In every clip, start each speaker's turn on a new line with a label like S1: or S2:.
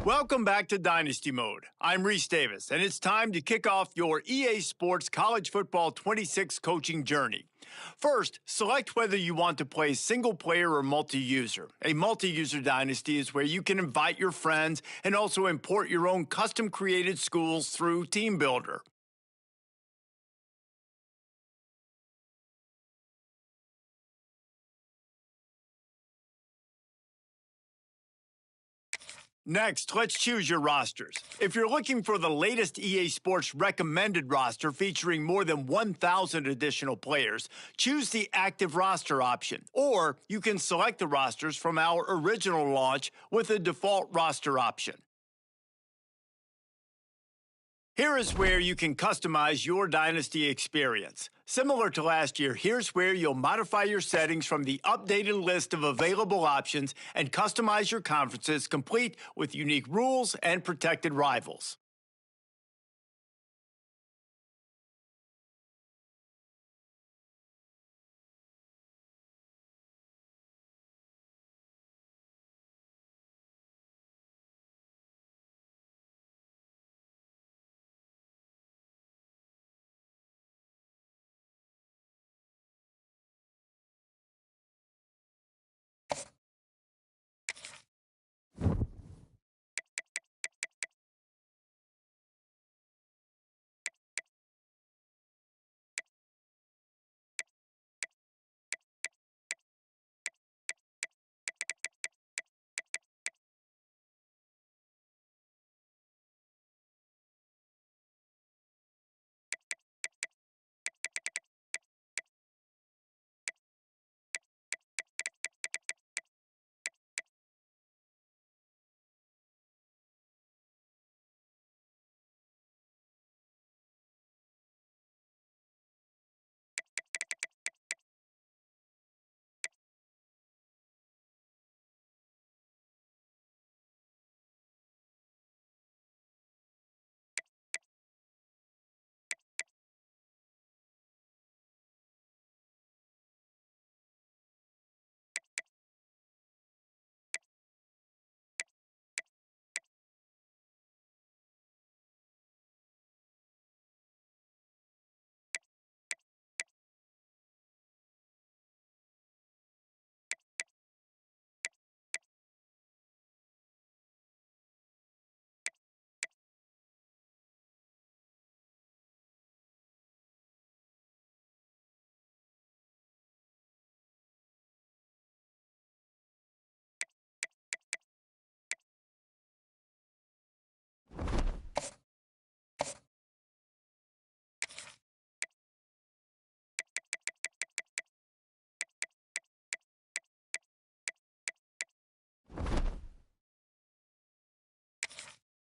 S1: Welcome back to Dynasty Mode. I'm Reese Davis, and it's time to kick off your EA Sports College Football 26 coaching journey. First, select whether you want to play single player or multi-user. A multi-user dynasty is where you can invite your friends and also import your own custom-created schools through Team Builder. Next, let's choose your rosters. If you're looking for the latest EA Sports recommended roster featuring more than 1,000 additional players, choose the active roster option. Or you can select the rosters from our original launch with the default roster option. Here is where you can customize your Dynasty experience. Similar to last year, here's where you'll modify your settings from the updated list of available options and customize your conferences complete with unique rules and protected rivals.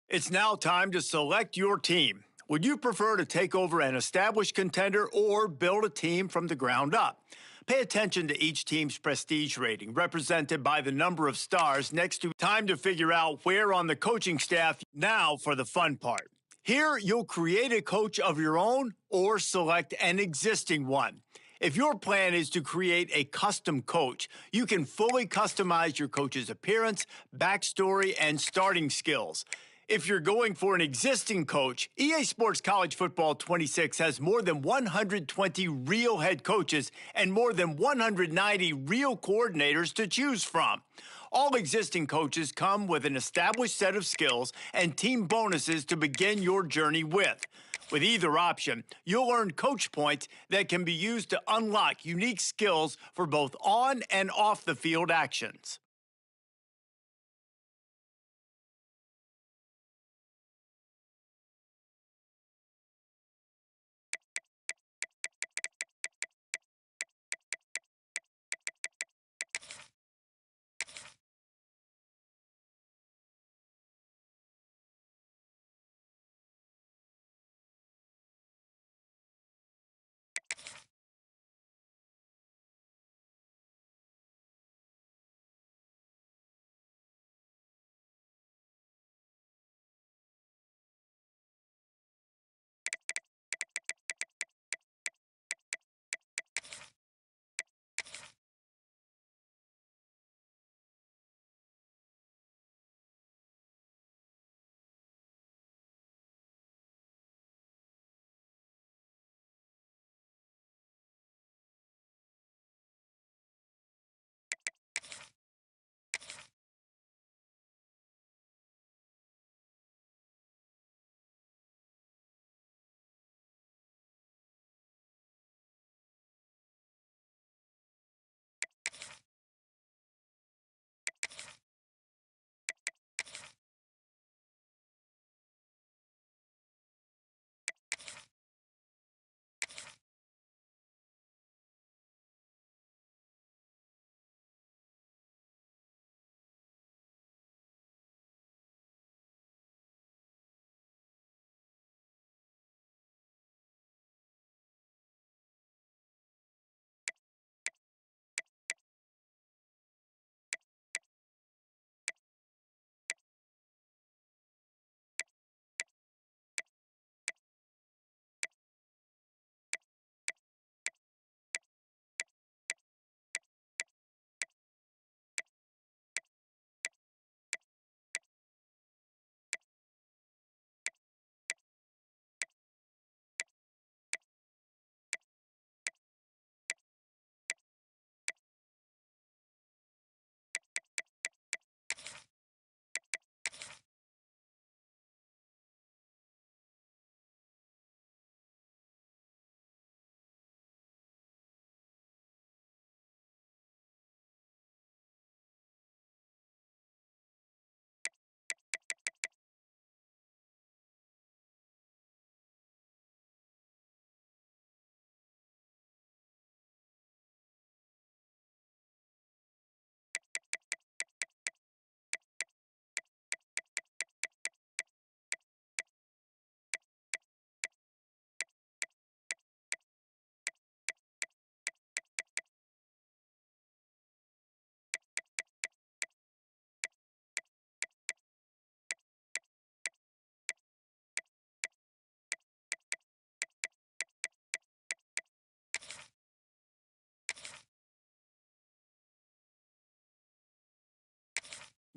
S1: It's now time to select your team. Would you prefer to take over an established contender or build a team from the ground up? Pay attention to each team's prestige rating, represented by the number of stars next to time to figure out where on the coaching staff. Now for the fun part. Here, you'll create a coach of your own or select an existing one. If your plan is to create a custom coach, you can fully customize your coach's appearance, backstory, and starting skills. If you're going for an existing coach, EA Sports College Football 26 has more than 120 real head coaches and more than 190 real coordinators to choose from. All existing coaches come with an established set of skills and team bonuses to begin your journey with. With either option, you'll earn coach points that can be used to unlock unique skills for both on and off the field actions.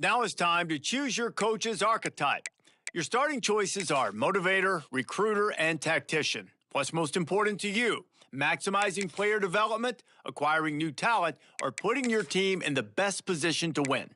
S1: Now it's time to choose your coach's archetype. Your starting choices are motivator, recruiter, and tactician. What's most important to you? Maximizing player development, acquiring new talent, or putting your team in the best position to win?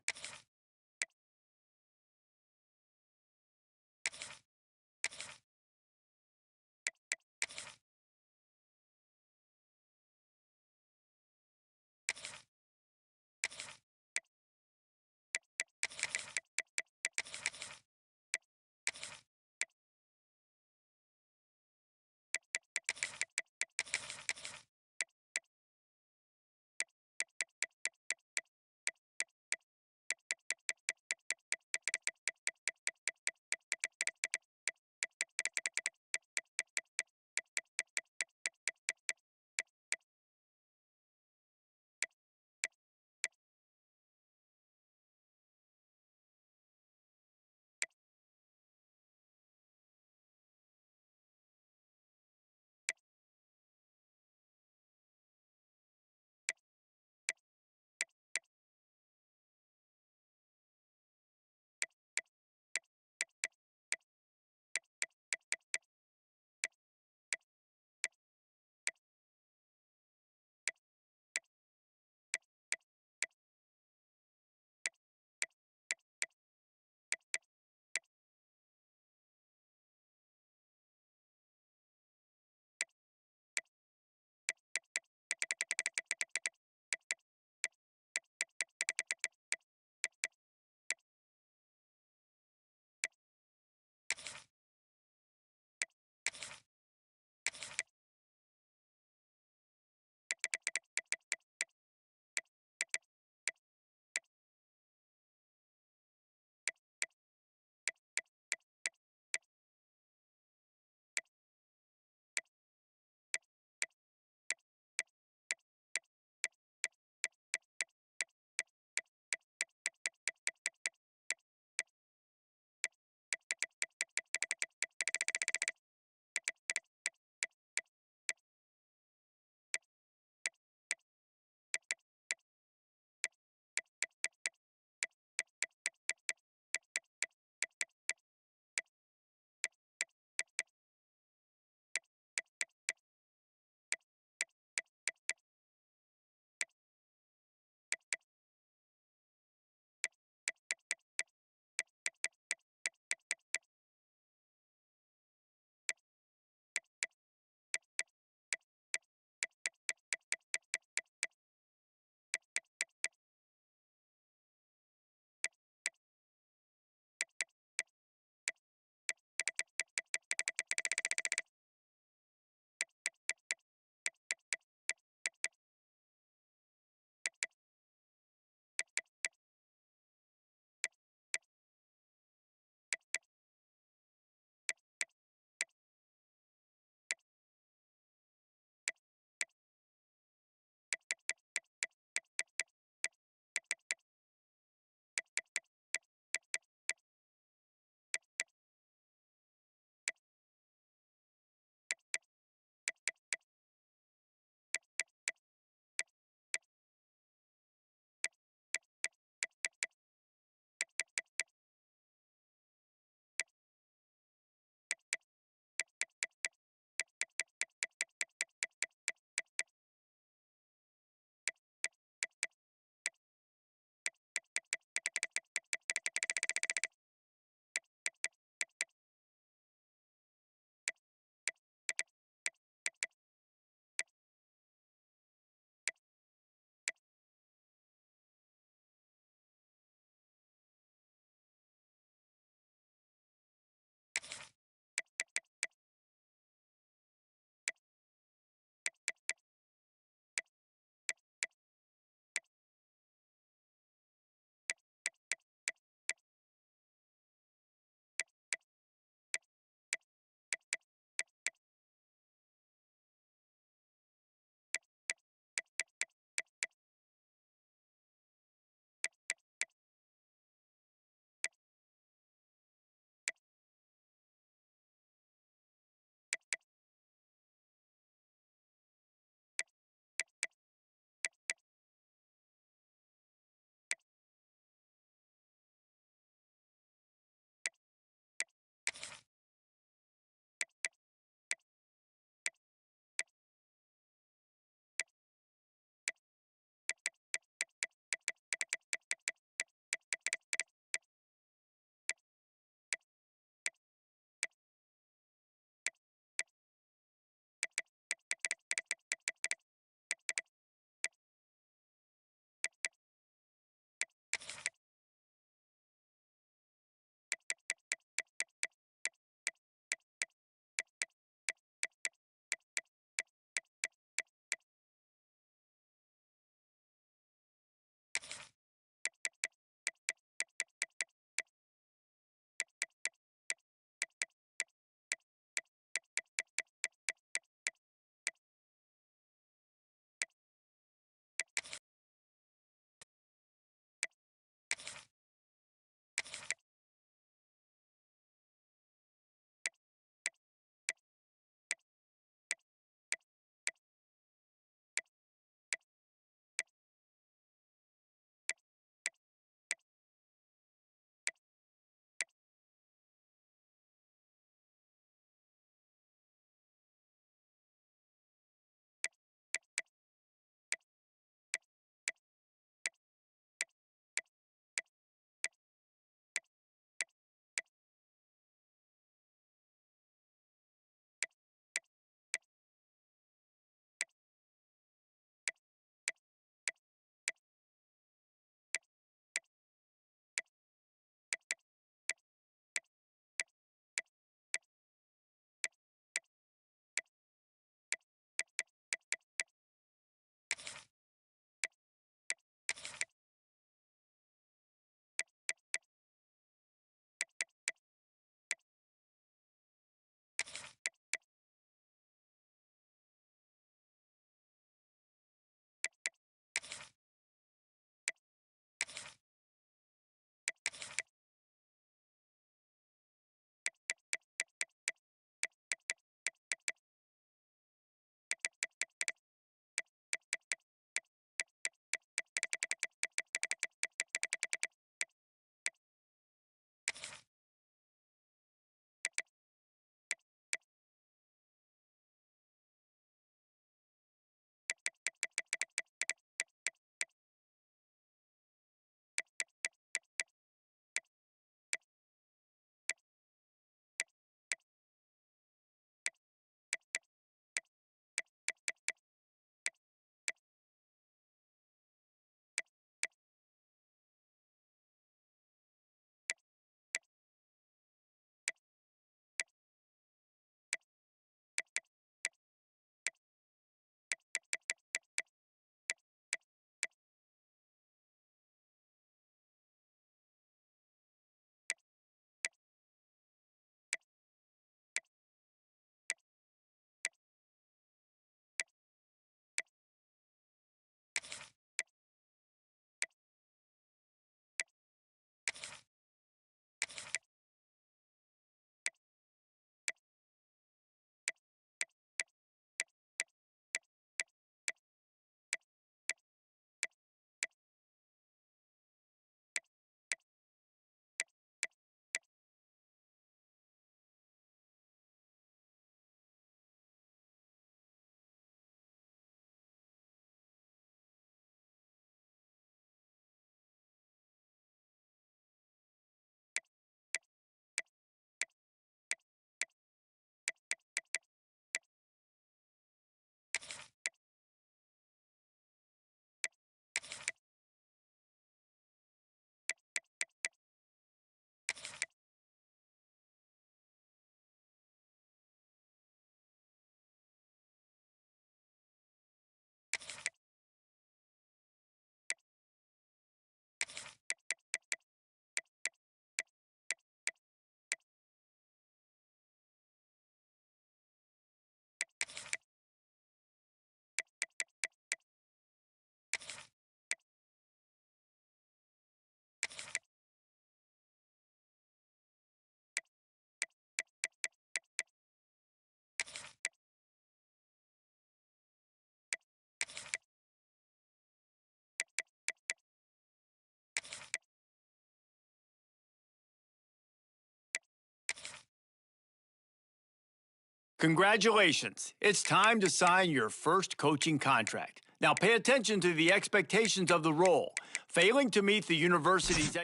S1: Congratulations. It's time to sign your first coaching contract. Now pay attention to the expectations of the role. Failing to meet the university's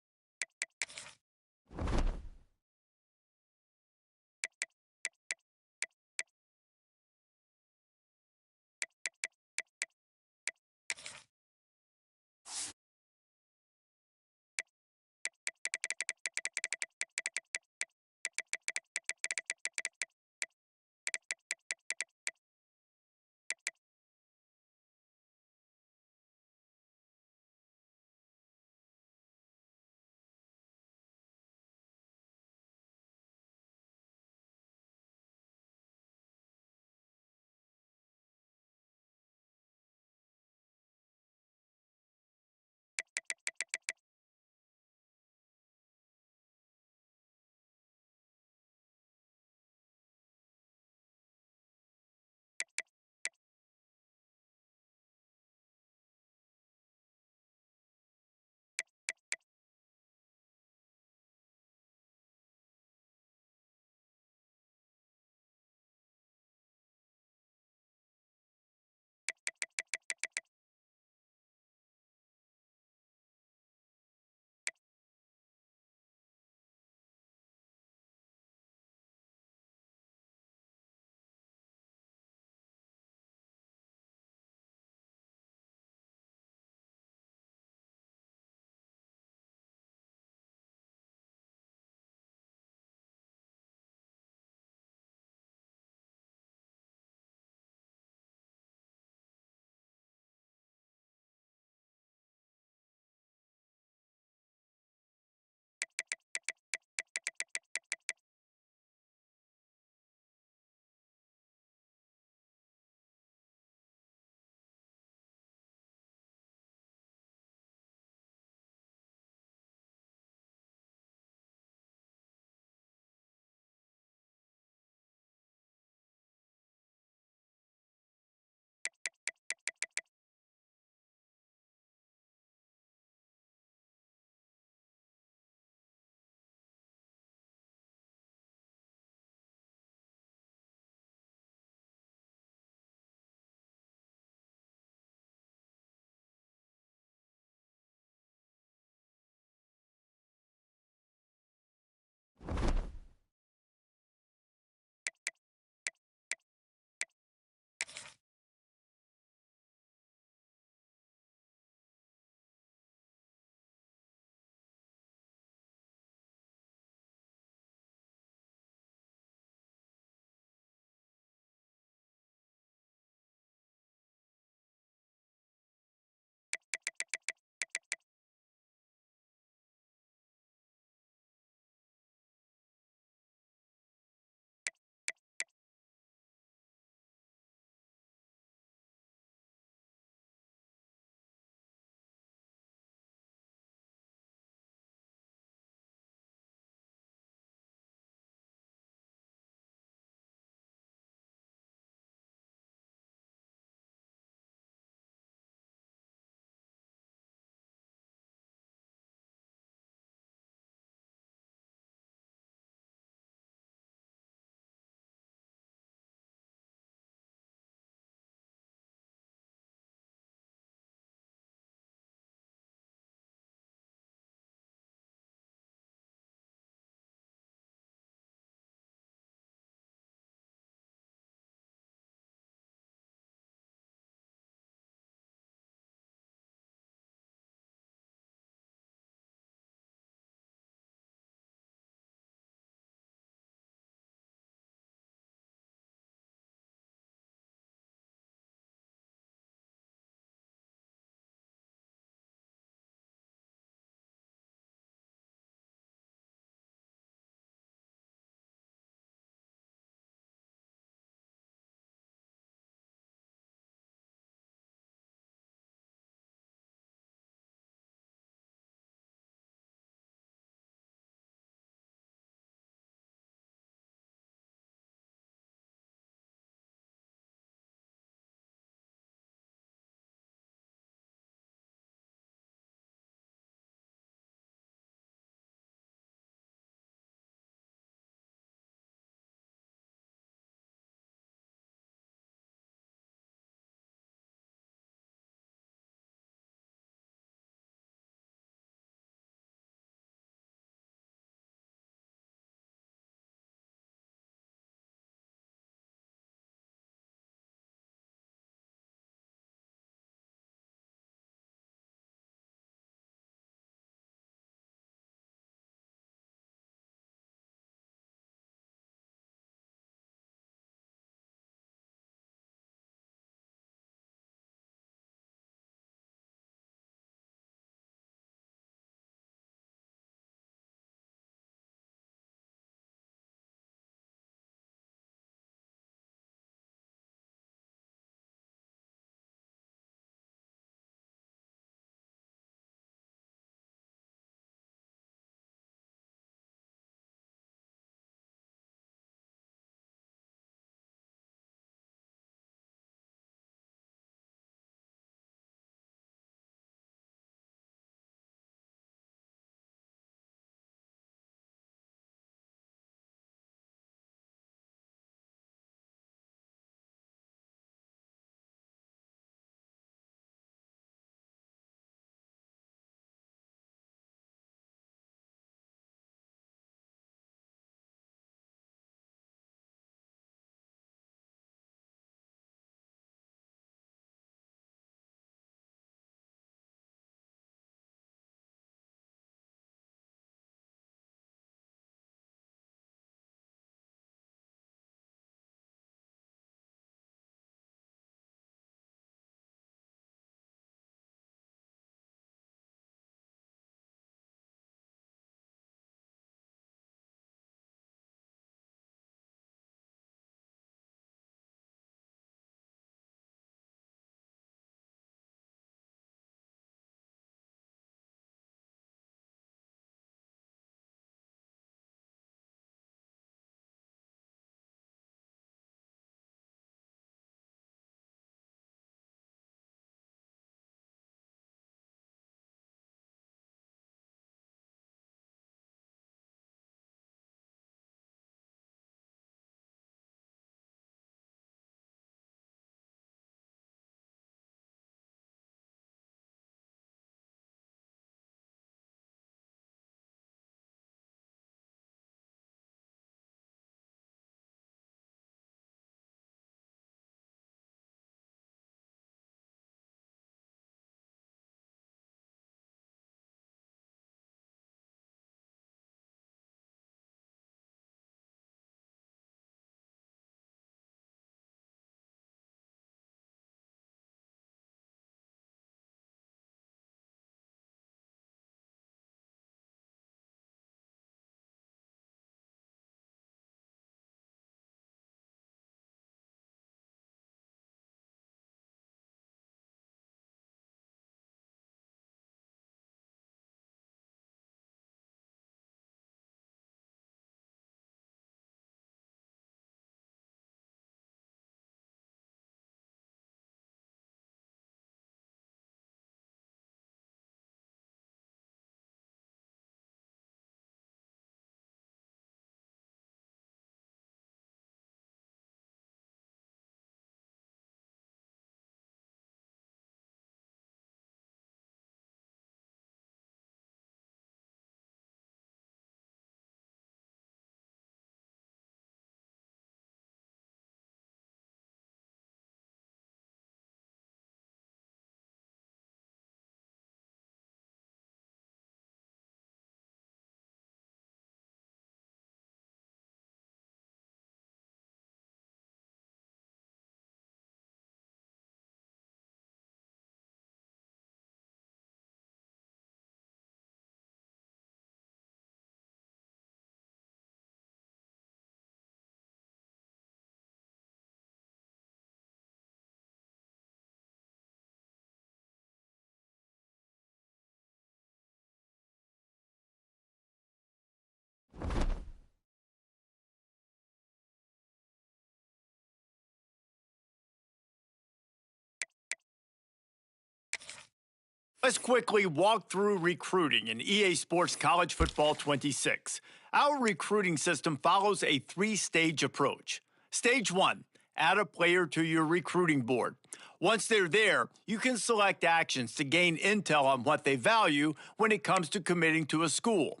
S1: Let's quickly walk through recruiting in EA Sports College Football 26. Our recruiting system follows a three-stage approach. Stage 1, add a player to your recruiting board. Once they're there, you can select actions to gain intel on what they value when it comes to committing to a school.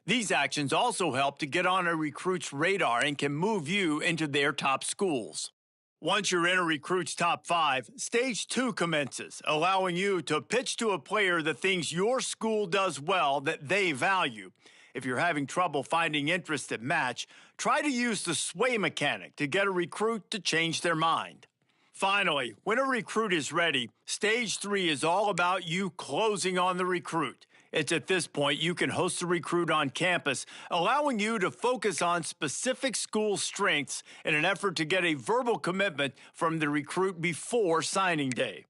S1: These actions also help to get on a recruit's radar and can move you into their top schools. Once you're in a recruit's top 5, stage 2 commences, allowing you to pitch to a player the things your school does well that they value. If you're having trouble finding interest that match, try to use the sway mechanic to get a recruit to change their mind. Finally, when a recruit is ready, stage 3 is all about you closing on the recruit. It's at this point you can host the recruit on campus, allowing you to focus on specific school strengths in an effort to get a verbal commitment from the recruit before signing day.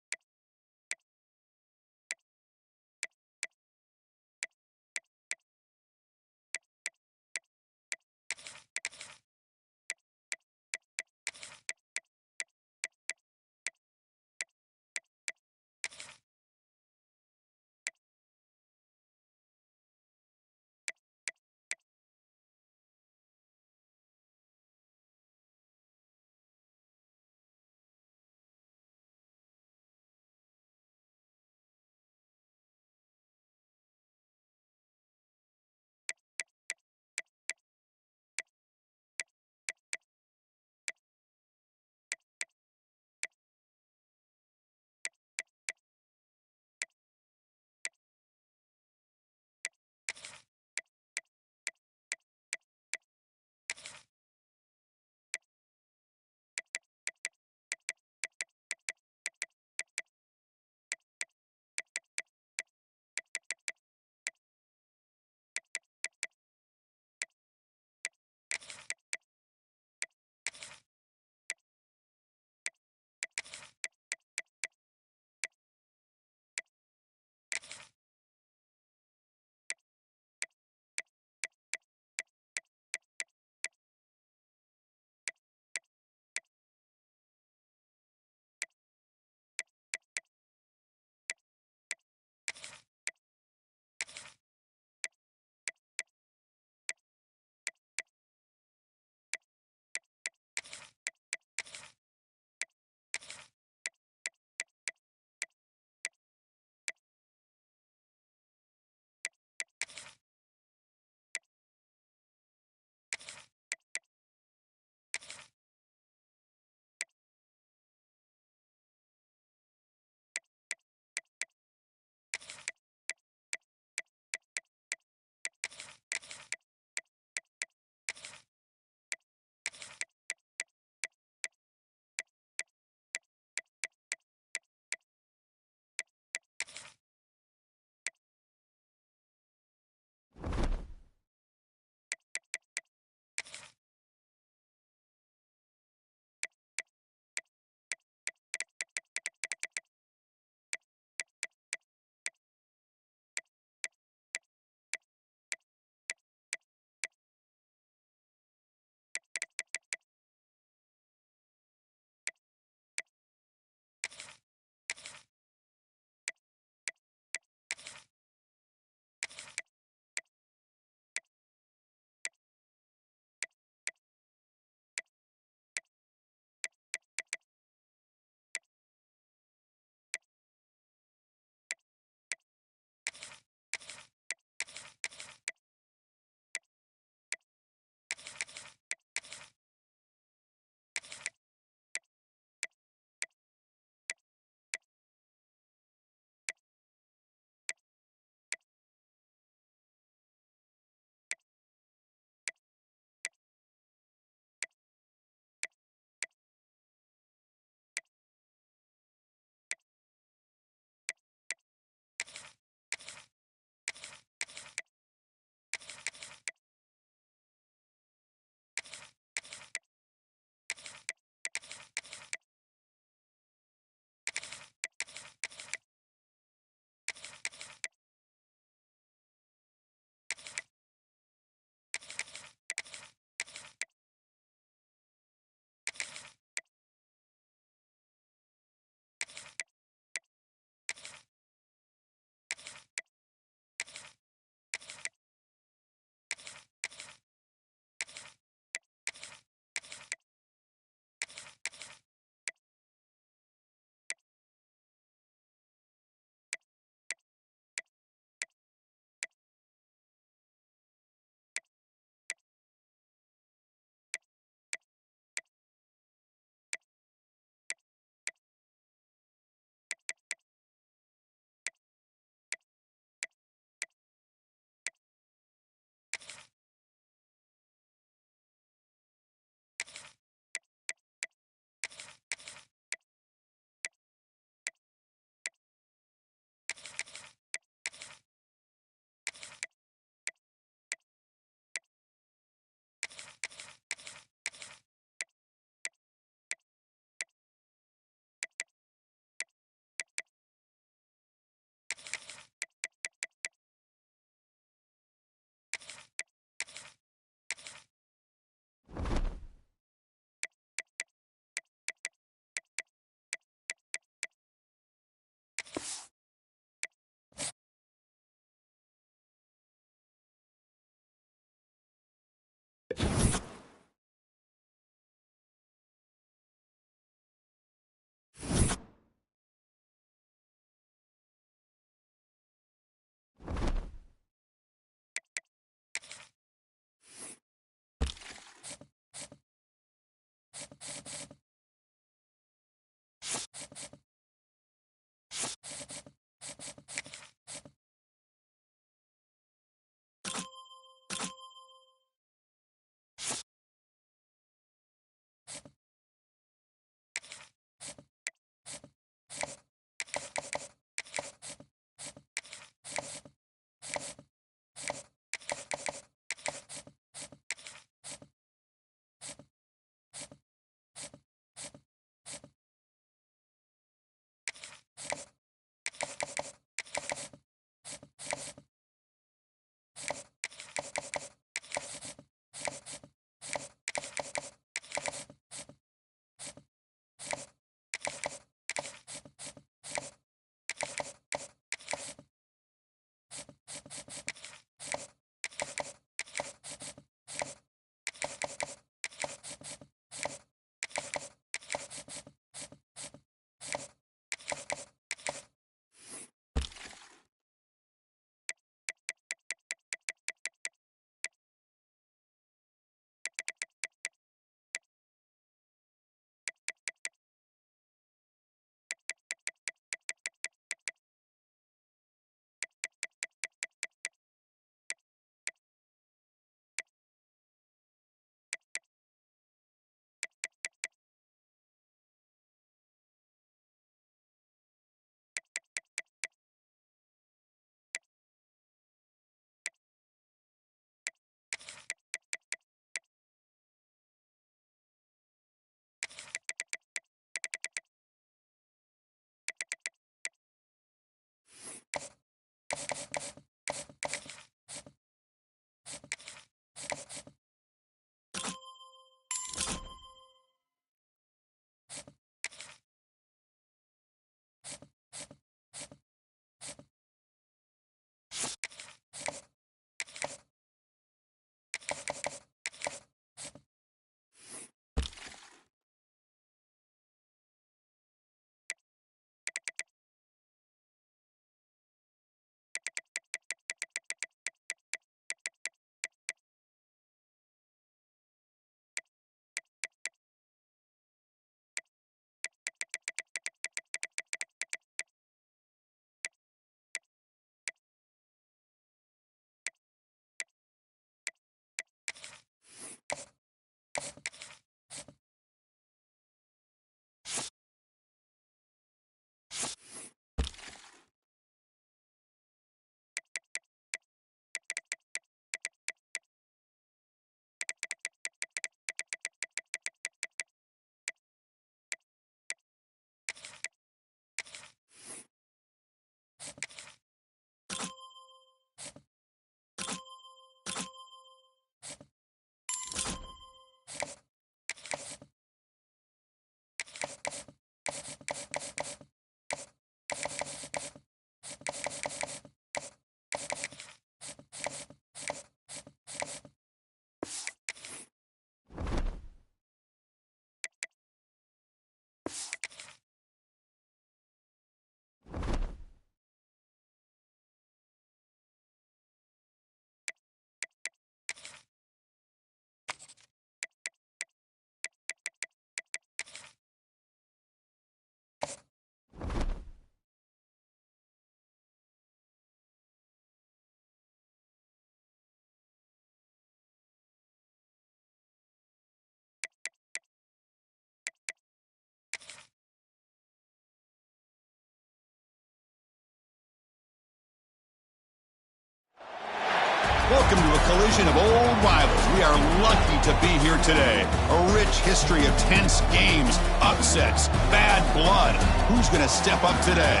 S2: Welcome to a collision of old rivals. We are lucky to be here today. A rich history of tense games, upsets, bad blood. Who's going to step up today?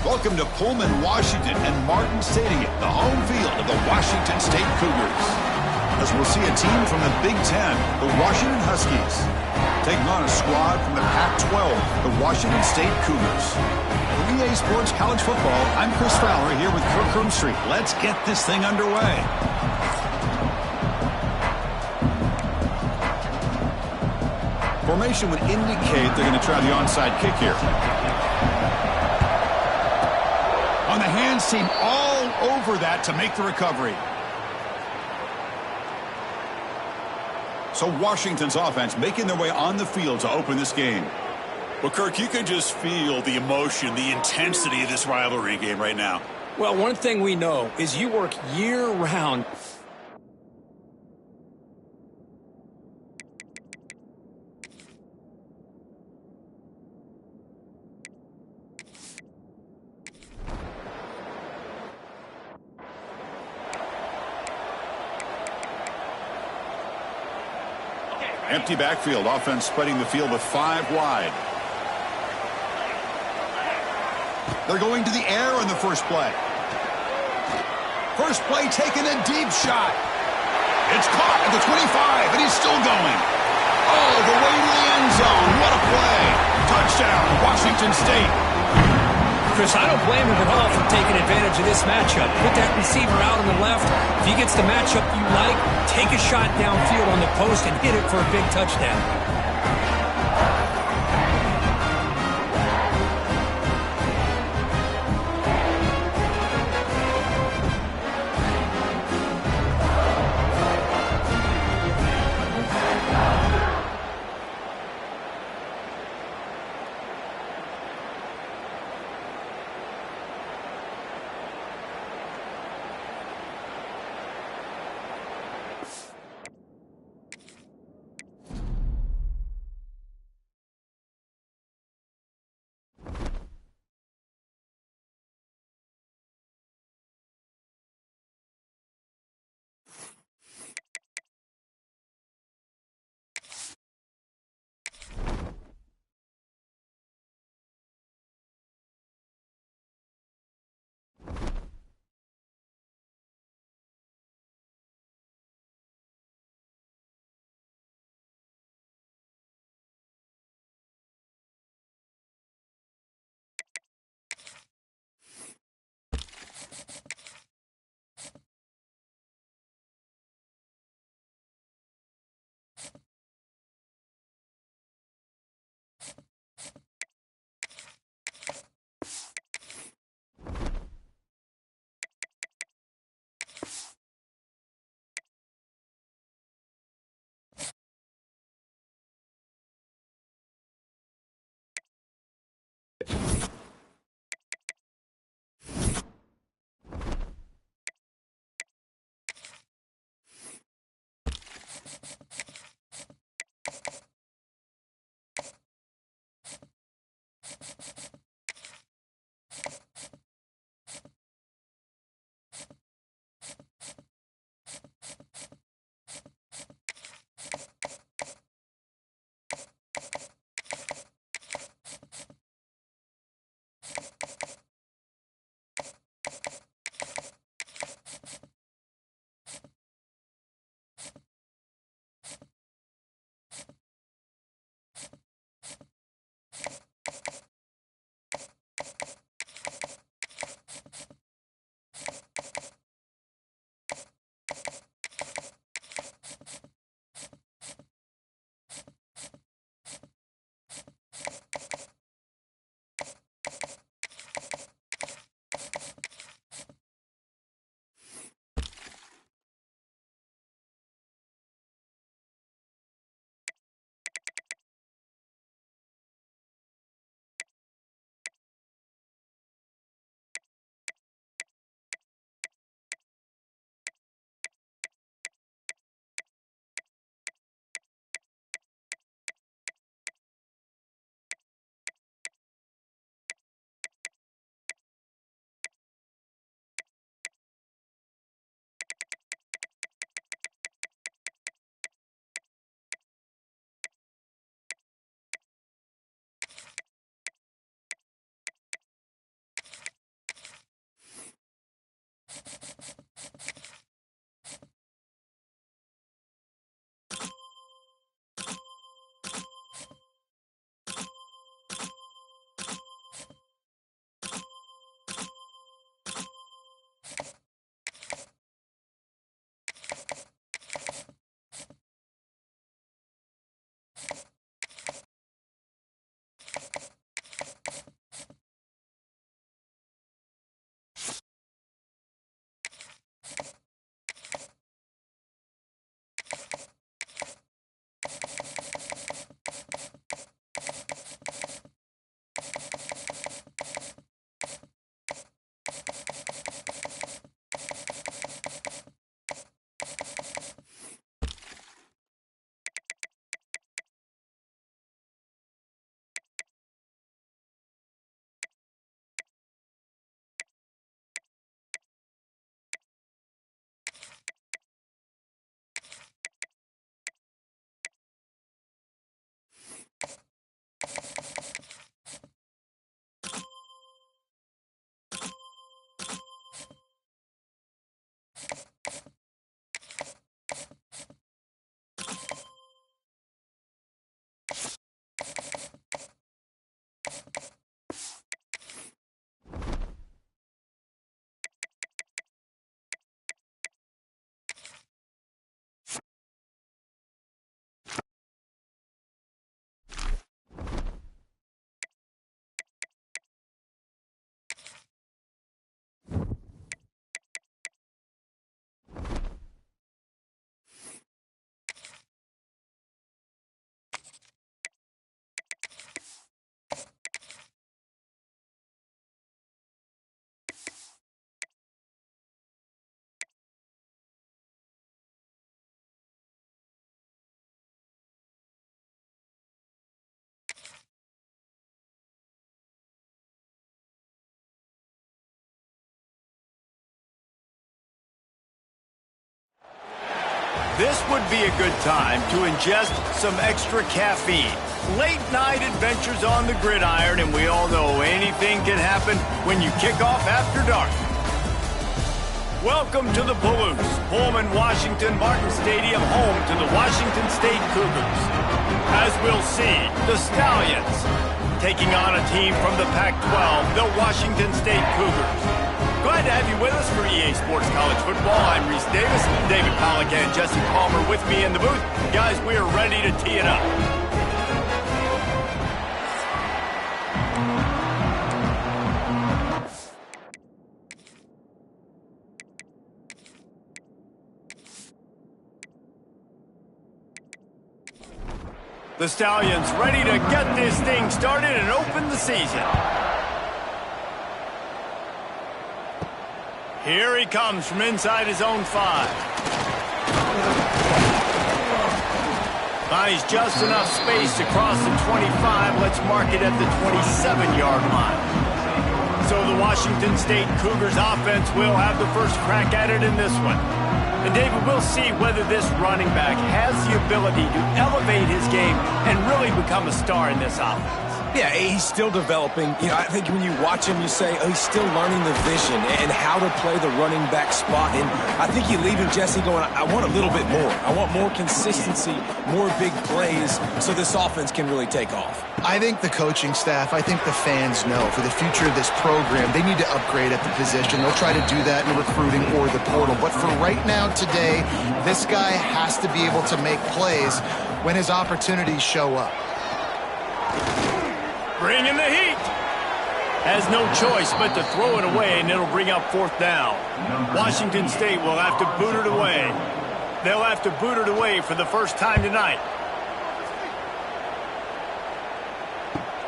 S2: Welcome to Pullman, Washington, and Martin Stadium, the home field of the Washington State Cougars. As we'll see a team from the Big Ten, the Washington Huskies, taking on a squad from the Pac-12, the Washington State Cougars. For EA Sports College Football, I'm Chris Fowler here with Kirk Herbstreit. Let's get this thing underway. Formation would indicate they're going to try the onside kick here. On the hands team, all over that to make the recovery. So Washington's offense making their way on the field to open this game. Well, Kirk, you can just feel the emotion, the intensity of this rivalry game right now.
S3: Well, one thing we know is you work year-round.
S2: Empty backfield, offense spreading the field with 5 wide. They're going to the air on the first play. First play taking a deep shot. It's caught at the 25, and he's still going. All the way to the end zone. What a play. Touchdown, Washington State.
S3: Chris, I don't blame him at all for taking advantage of this matchup. Put that receiver out on the left. If he gets the matchup you like, take a shot downfield on the post and hit it for a big touchdown.
S1: This would be a good time to ingest some extra caffeine. Late night adventures on the gridiron, and we all know anything can happen when you kick off after dark. Welcome to the Palouse, Pullman, Washington, Martin Stadium, home to the Washington State Cougars. As we'll see, the Stallions taking on a team from the Pac-12, the Washington State Cougars. Glad to have you with us for EA Sports College Football. I'm Reese Davis, David Pollack and Jesse Palmer with me in the booth. Guys, we are ready to tee it up. The Stallions ready to get this thing started and open the season. Here he comes from inside his own 5. Finds just enough space to cross the 25. Let's mark it at the 27-yard line. So the Washington State Cougars offense will have the first crack at it in this one. And David, we'll see whether this running back has the ability to elevate his game and really become a star in this offense.
S4: Yeah, he's still developing. You know, I think when you watch him, you say, oh, he's still learning the vision and how to play the running back spot. And I think you leave him, Jesse, going, I want a little bit more. I want more consistency, more big plays so this offense can really take off.
S5: I think the coaching staff, I think the fans know for the future of this program, they need to upgrade at the position. They'll try to do that in recruiting or the portal. But for right now, today, this guy has to be able to make plays when his opportunities show up.
S1: Bringing the heat. Has no choice but to throw it away, and it'll bring up 4th down. Washington State will have to boot it away. They'll have to boot it away for the first time tonight.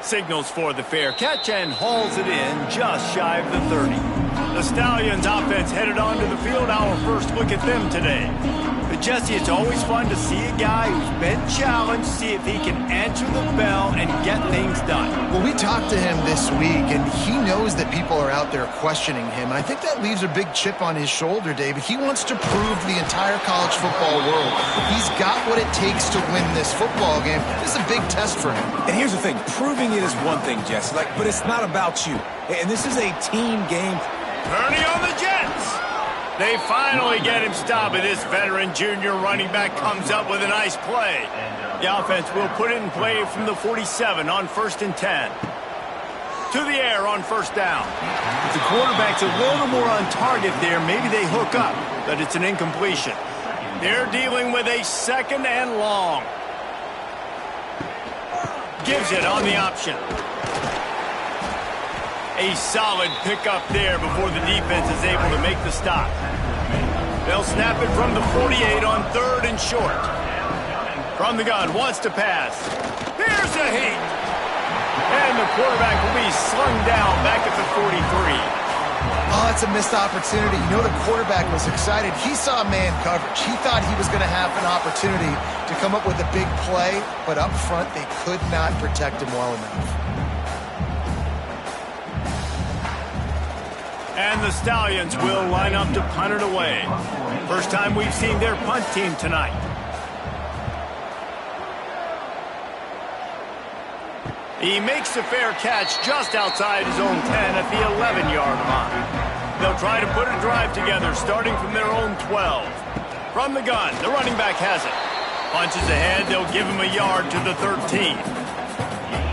S1: Signals for the fair catch and hauls it in just shy of the 30. The Stallions offense headed onto the field. Our first look at them today. But Jesse, it's always fun to see a guy who's been challenged, see if he can answer the bell and get things done.
S5: Well, we talked to him this week, and he knows that people are out there questioning him. And I think that leaves a big chip on his shoulder, David. He wants to prove to the entire college football world he's got what it takes to win this football game. This is a big test for him.
S4: And here's the thing. Proving it is one thing, Jesse, but it's not about you. And this is a team game.
S1: Turning on the Jets. They finally get him stopped, and this veteran junior running back comes up with a nice play. The offense will put it in play from the 47 on 1st and 10. To the air on 1st down. If the quarterback's a little more on target there, maybe they hook up, but it's an incompletion. They're dealing with a 2nd and long. Gives it on the option. A solid pickup there before the defense is able to make the stop. They'll snap it from the 48 on 3rd and short. From the gun, wants to pass. Here's a heat. And the quarterback will be slung down back at the 43.
S5: Oh, it's a missed opportunity. You know, the quarterback was excited. He saw man coverage. He thought he was going to have an opportunity to come up with a big play, but up front, they could not protect him well enough.
S1: And the Stallions will line up to punt it away. First time we've seen their punt team tonight. He makes the fair catch just outside his own 10 at the 11-yard line. They'll try to put a drive together starting from their own 12. From the gun, the running back has it. Punches ahead, they'll give him a yard to the 13.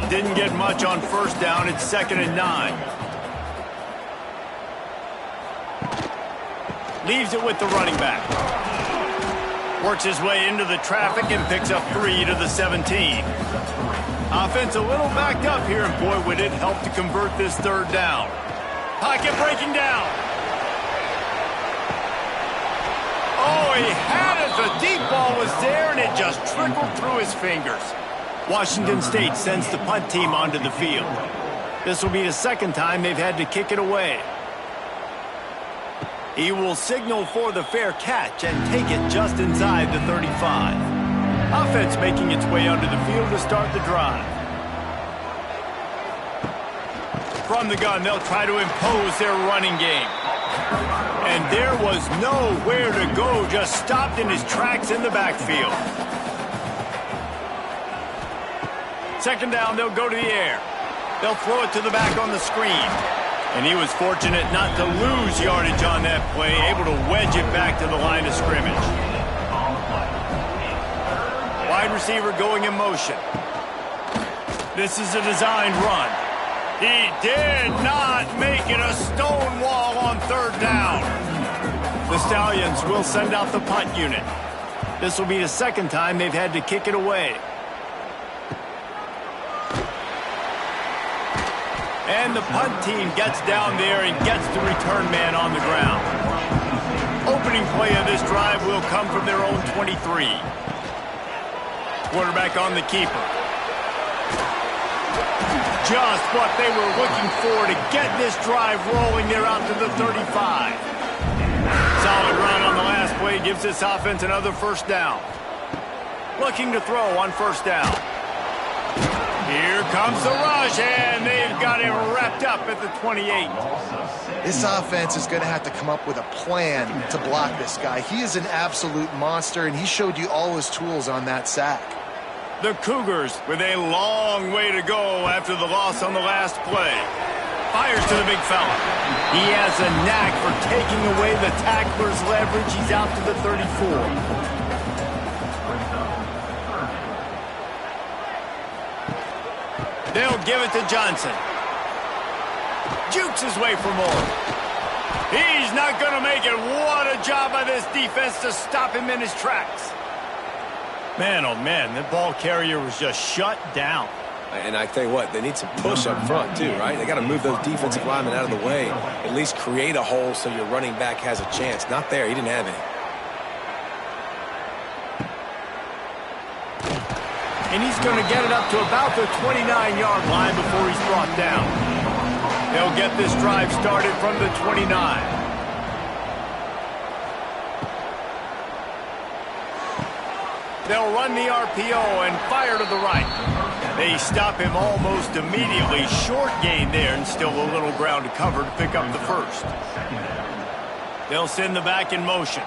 S1: Didn't get much on 1st down, it's 2nd and 9. Leaves it with the running back. Works his way into the traffic and picks up 3 to the 17. Offense a little backed up here, and boy, would it help to convert this 3rd down. Pocket breaking down. Oh, he had it. The deep ball was there, and it just trickled through his fingers. Washington State sends the punt team onto the field. This will be the 2nd time they've had to kick it away. He will signal for the fair catch and take it just inside the 35. Offense making its way onto the field to start the drive. From the gun, they'll try to impose their running game. And there was nowhere to go, just stopped in his tracks in the backfield. Second down, they'll go to the air. They'll throw it to the back on the screen. And he was fortunate not to lose yardage on that play, able to wedge it back to the line of scrimmage. Wide receiver going in motion. This is a designed run. He did not make it a stone wall on third down. The Stallions will send out the punt unit. This will be the second time they've had to kick it away. And the punt team gets down there and gets the return man on the ground. Opening play of this drive will come from their own 23. Quarterback on the keeper. Just what they were looking for to get this drive rolling there out to the 35. Solid run on the last play gives this offense another first down. Looking to throw on first down. Here comes the rush, and they've got him wrapped up at the 28.
S5: This offense is going to have to come up with a plan to block this guy. He is an absolute monster, and he showed you all his tools on that sack.
S1: The Cougars with a long way to go after the loss on the last play. Fires to the big fella. He has a knack for taking away the tackler's leverage. He's out to the 34. They'll give it to Johnson. Jukes his way for more. He's not going to make it. What a job by this defense to stop him in his tracks. Man, oh man, the ball carrier was just shut down.
S4: And I tell you what, they need some push up front too, right? They got to move those defensive linemen out of the way. At least create a hole so your running back has a chance. Not there. He didn't have any.
S1: And he's going to get it up to about the 29-yard line before he's brought down. They'll get this drive started from the 29. They'll run the RPO and fire to the right. They stop him almost immediately. Short gain there and still a little ground to cover to pick up the first. They'll send the back in motion.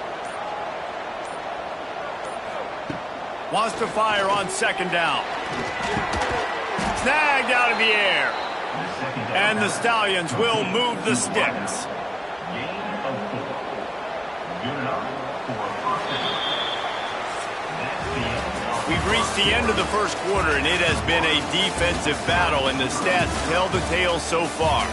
S1: Wants to fire on second down. Snagged out of the air. And the Stallions will move the sticks. We've reached the end of the first quarter, and it has been a defensive battle, and the stats tell the tale so far.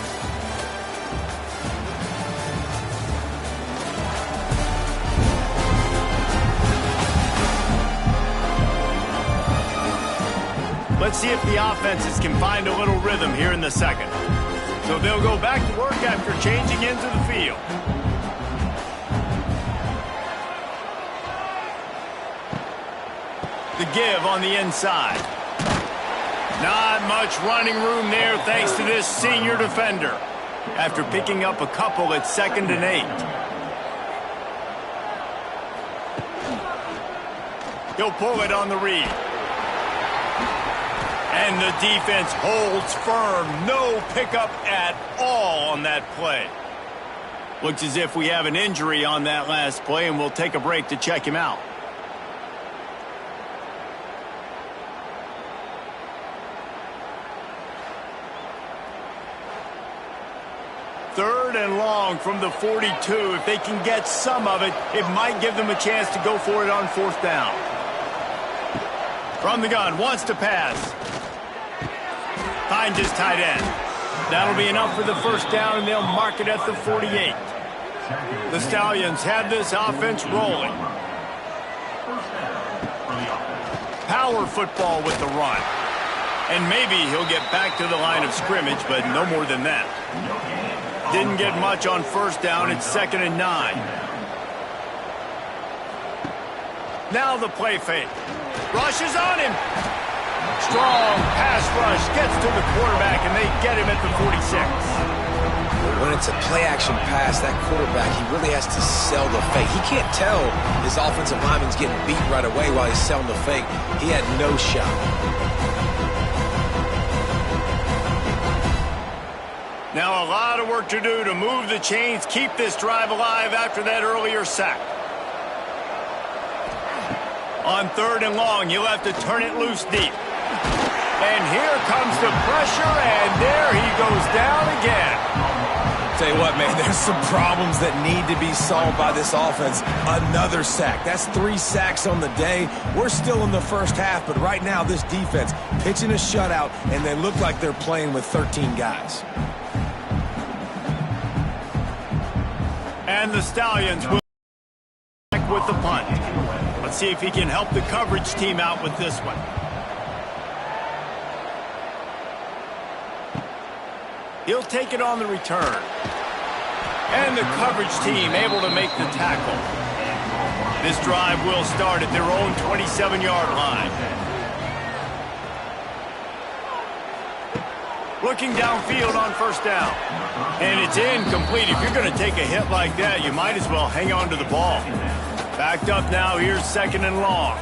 S1: Let's see if the offenses can find a little rhythm here in the second. So they'll go back to work after changing into the field. The give on the inside. Not much running room there thanks to this senior defender. After picking up a couple at 2nd and 8. He'll pull it on the read. And the defense holds firm. No pickup at all on that play. Looks as if we have an injury on that last play, and we'll take a break to check him out. Third and long from the 42. If they can get some of it, it might give them a chance to go for it on fourth down. From the gun, wants to pass. Finds his tight end. That'll be enough for the first down, and they'll mark it at the 48. The Stallions have this offense rolling. Power football with the run. And maybe he'll get back to the line of scrimmage, but no more than that. Didn't get much on first down. It's 2nd and 9. Now the play fake. Rush is on him. Strong pass rush gets to the quarterback, and they get him at the 46.
S4: When it's a play-action pass, that quarterback, he really has to sell the fake. He can't tell his offensive lineman's getting beat right away while he's selling the fake. He had no shot.
S1: Now a lot of work to do to move the chains, keep this drive alive after that earlier sack. On 3rd and long, you'll have to turn it loose deep. And here comes the pressure, and there he goes down again.
S4: Tell you what, man, there's some problems that need to be solved by this offense. Another sack. That's 3 sacks on the day. We're still in the first half, but right now this defense pitching a shutout, and they look like they're playing with 13 guys.
S1: And the Stallions will back with the punt. Let's see if he can help the coverage team out with this one. He'll take it on the return. And the coverage team able to make the tackle. This drive will start at their own 27-yard line. Looking downfield on 1st down. And it's incomplete. If you're going to take a hit like that, you might as well hang on to the ball. Backed up now. Here's 2nd and long.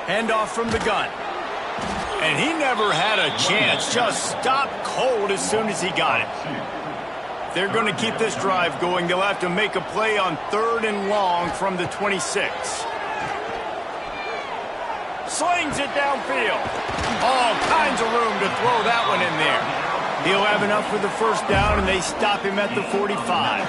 S1: Handoff from the gun. And he never had a chance. Just stopped cold as soon as he got it. They're going to keep this drive going. They'll have to make a play on 3rd and long from the 26. Slings it downfield. All kinds of room to throw that one in there. He'll have enough for the 1st down, and they stop him at the 45.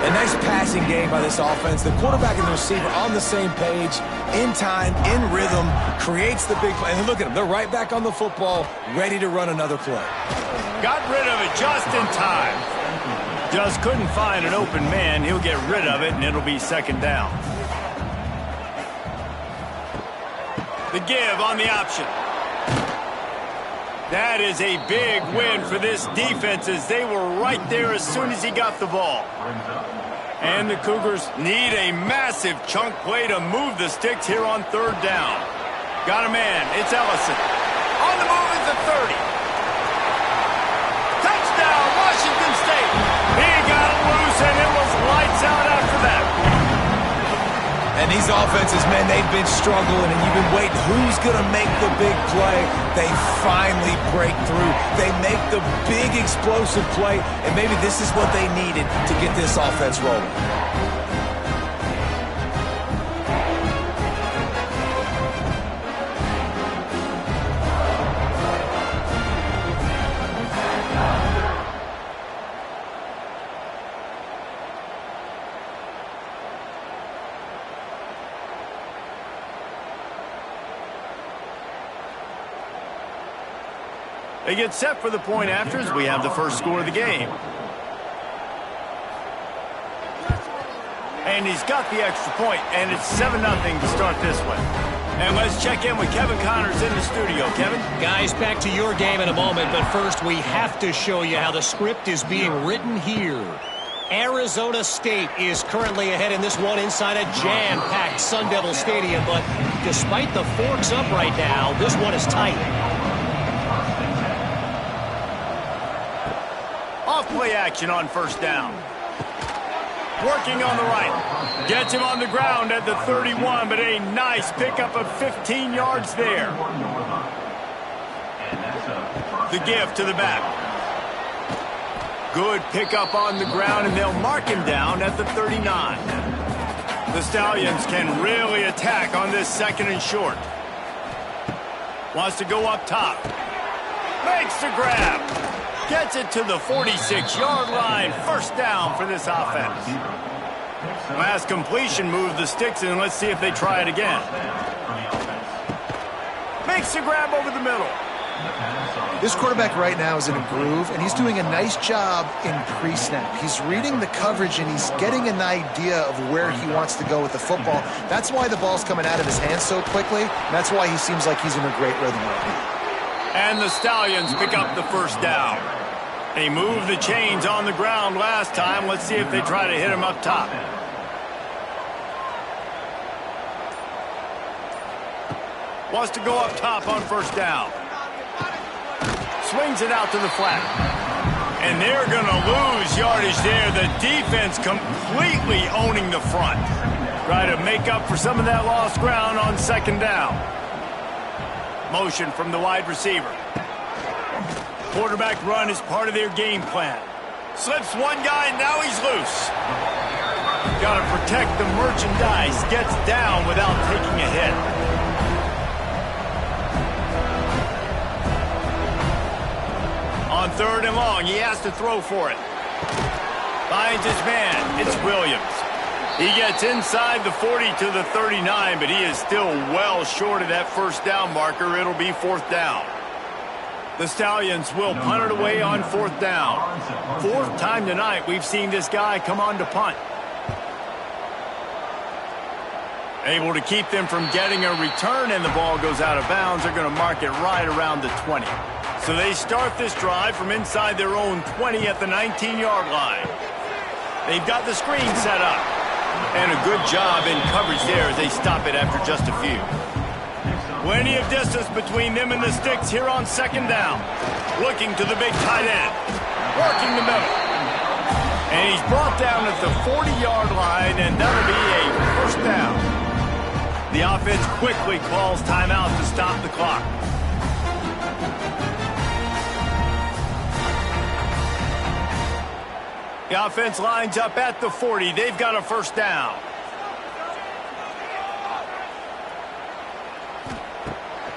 S4: A nice passing game by this offense. The quarterback and the receiver on the same page, in time, in rhythm, creates the big play. And look at them. They're right back on the football, ready to run another play.
S1: Got rid of it just in time. Just couldn't find an open man. He'll get rid of it, and it'll be 2nd down. The give on the option. That is a big win for this defense as they were right there as soon as he got the ball. And the Cougars need a massive chunk play to move the sticks here on 3rd down. Got a man. It's Ellison. On the move at the 30. Touchdown, Washington State. He got it loose, and it was lights out after that.
S4: And these offenses, man, they've been struggling, and you've been waiting. Who's going to make the big play? They finally break through. They make the big explosive play, and maybe this is what they needed to get this offense rolling.
S1: They get set for the point after as we have the first score of the game. And he's got the extra point, and it's 7-0 to start this one. And let's check in with Kevin Connors in the studio. Kevin?
S3: Guys, back to your game in a moment, but first we have to show you how the script is being written here. Arizona State is currently ahead in this one inside a jam-packed Sun Devil Stadium, but despite the forks up right now, this one is tight.
S1: Off-play action on 1st down. Working on the right. Gets him on the ground at the 31, but a nice pickup of 15 yards there. The give to the back. Good pickup on the ground, and they'll mark him down at the 39. The Stallions can really attack on this 2nd and short. Wants to go up top. Makes the grab. Gets it to the 46-yard line. 1st down for this offense. Last completion moved the sticks, and let's see if they try it again. Makes the grab over the middle.
S5: This quarterback right now is in a groove, and he's doing a nice job in pre-snap. He's reading the coverage, and he's getting an idea of where he wants to go with the football. That's why the ball's coming out of his hands so quickly, and that's why he seems like he's in a great rhythm right now.
S1: And the Stallions pick up the 1st down. They moved the chains on the ground last time. Let's see if they try to hit him up top. Wants to go up top on 1st down. Swings it out to the flat. And they're going to lose yardage there. The defense completely owning the front. Try to make up for some of that lost ground on 2nd down. Motion from the wide receiver. Quarterback run is part of their game plan. Slips one guy, now he's loose. Got to protect the merchandise. Gets down without taking a hit. On 3rd and long, he has to throw for it. Finds his man. It's Williams. He gets inside the 40 to the 39, but he is still well short of that first down marker. It'll be 4th down. The Stallions will punt it away on 4th down. 4th time tonight we've seen this guy come on to punt. Able to keep them from getting a return, and the ball goes out of bounds. They're going to mark it right around the 20. So they start this drive from inside their own 20 at the 19-yard line. They've got the screen set up. And a good job in coverage there as they stop it after just a few. Plenty of distance between them and the sticks here on 2nd down. Looking to the big tight end. Working the middle. And he's brought down at the 40-yard line, and that'll be a 1st down. The offense quickly calls timeout to stop the clock. The offense lines up at the 40. They've got a 1st down.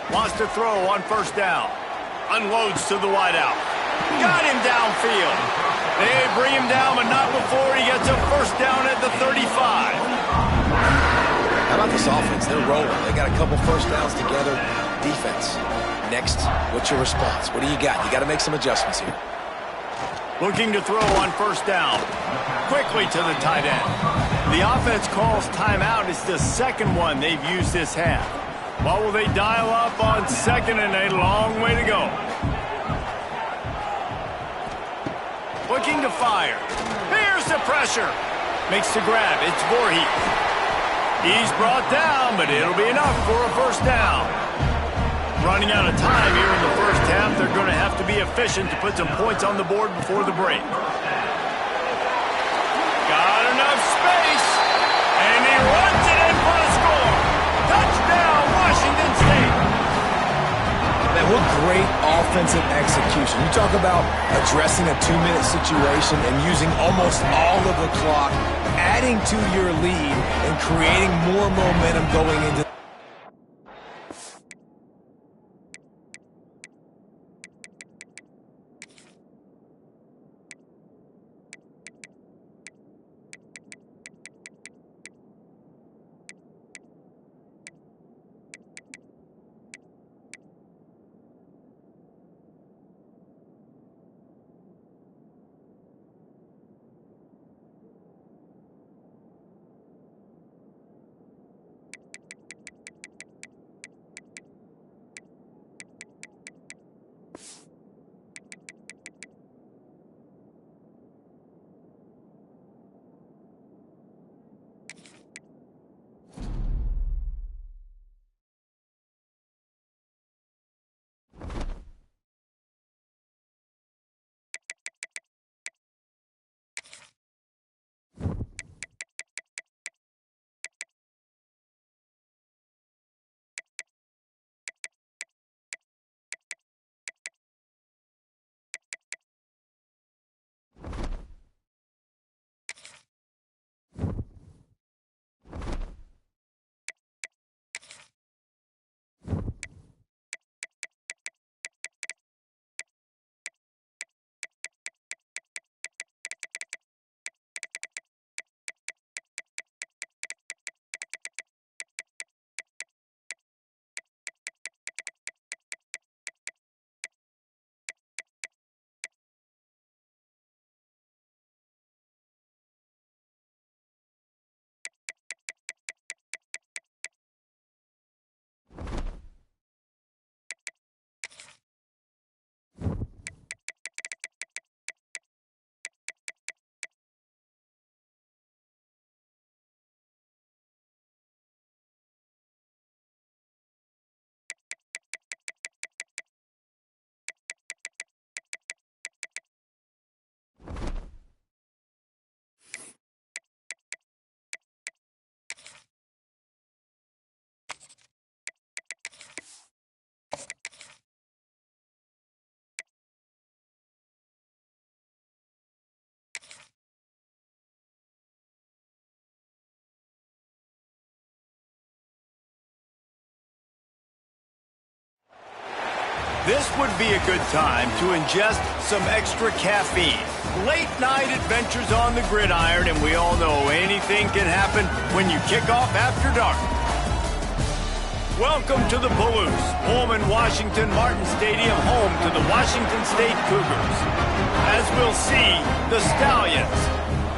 S1: Wants to throw on 1st down. Unloads to the wideout. Got him downfield. They bring him down, but not before he gets a 1st down at the 35.
S4: How about this offense? They're rolling. They got a couple 1st downs together. Defense. Next, what's your response? What do you got? You got to make some adjustments here.
S1: Looking to throw on 1st down. Quickly to the tight end. The offense calls timeout. It's the 2nd one they've used this half. What will they dial up on 2nd and a long way to go? Looking to fire. Here's the pressure. Makes the grab. It's Voorhees. He's brought down, but it'll be enough for a 1st down. Running out of time here in the 1st half. They're going to have to be efficient to put some points on the board before the break. Got enough space, and he runs it in for a score. Touchdown, Washington State.
S4: Man, what great offensive execution. You talk about addressing a 2-minute situation and using almost all of the clock, adding to your lead, and creating more momentum going into
S1: This would be a good time to ingest some extra caffeine. Late night adventures on the gridiron, and we all know anything can happen when you kick off after dark. Welcome to the Palouse, Pullman Washington Martin Stadium, home to the Washington State Cougars. As we'll see, the Stallions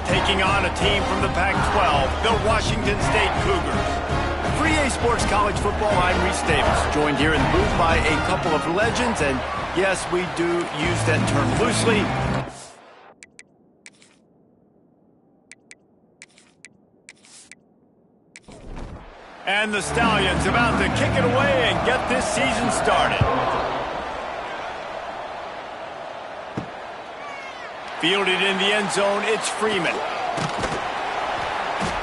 S1: taking on a team from the Pac-12, the Washington State Cougars. For EA Sports College Football, I'm Reese Davis, joined here in the booth by a couple of legends, and yes, we do use that term loosely. And the Stallions about to kick it away and get this season started. Fielded in the end zone, it's Freeman.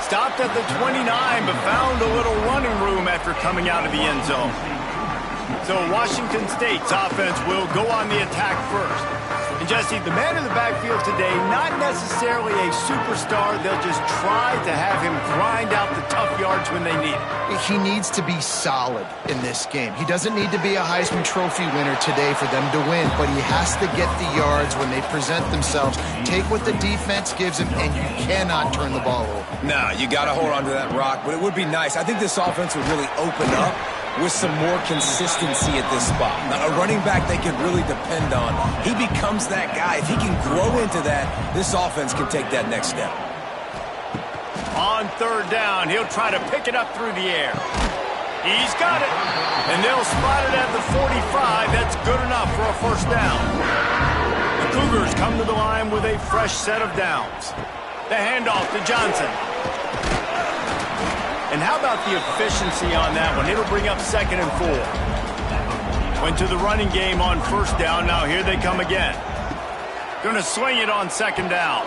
S1: Stopped at the 29, but found a little running room after coming out of the end zone. So Washington State's offense will go on the attack first. And Jesse, the man in the backfield today, not necessarily a superstar. They'll just try to have him grind out the tough yards when they need it.
S5: He needs to be solid in this game. He doesn't need to be a Heisman Trophy winner today for them to win, but he has to get the yards when they present themselves. Take what the defense gives him, and you cannot turn the ball over.
S4: Nah, you got to hold on to that rock, but it would be nice. I think this offense would really open up with some more consistency at this spot. Now, a running back they can really depend on. He becomes that guy. If he can grow into that, this offense can take that next step.
S1: On third down, he'll try to pick it up through the air. He's got it. And they'll spot it at the 45. That's good enough for a first down. The Cougars come to the line with a fresh set of downs. The handoff to Johnson. And how about the efficiency on that one? It'll bring up 2nd and 4. Went to the running game on first down. Now here they come again. Going to swing it on 2nd down.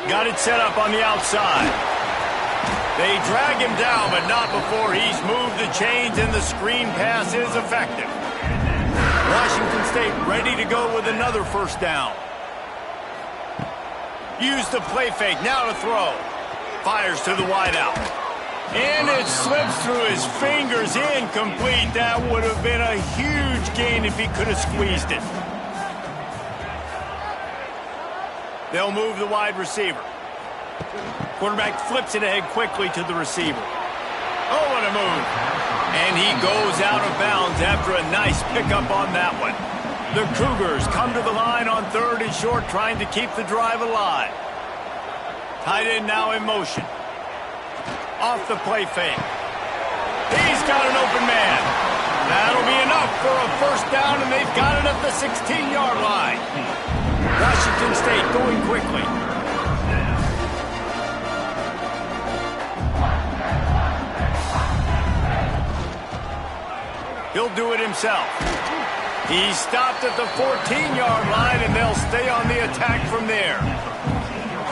S1: Got it set up on the outside. They drag him down, but not before he's moved the chains, and the screen pass is effective. Washington State ready to go with another first down. Use the play fake. Now to throw. Fires to the wideout. And it slips through his fingers, incomplete. That would have been a huge gain if he could have squeezed it. They'll move the wide receiver. Quarterback flips it ahead quickly to the receiver. Oh, what a move. And he goes out of bounds after a nice pickup on that one. The Cougars come to the line on 3rd and short, trying to keep the drive alive. Tight end now in motion. Off the play fake. He's got an open man. That'll be enough for a first down, and they've got it at the 16-yard line. Washington State going quickly. He'll do it himself. He stopped at the 14-yard line, and they'll stay on the attack from there.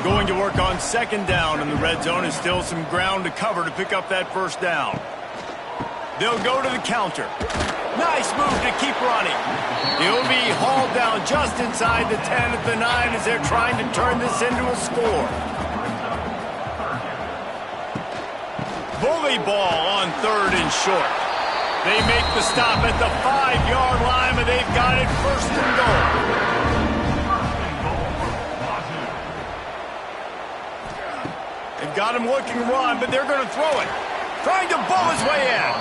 S1: Going to work on 2nd down in the red zone, and still some ground to cover to pick up that first down. They'll go to the counter. Nice move to keep running. He'll be hauled down just inside the 10 at the 9 as they're trying to turn this into a score. Bully ball on 3rd and short. They make the stop at the 5-yard line, but they've got it 1st and goal. Got him looking to run, but they're going to throw it. Trying to bull his way in.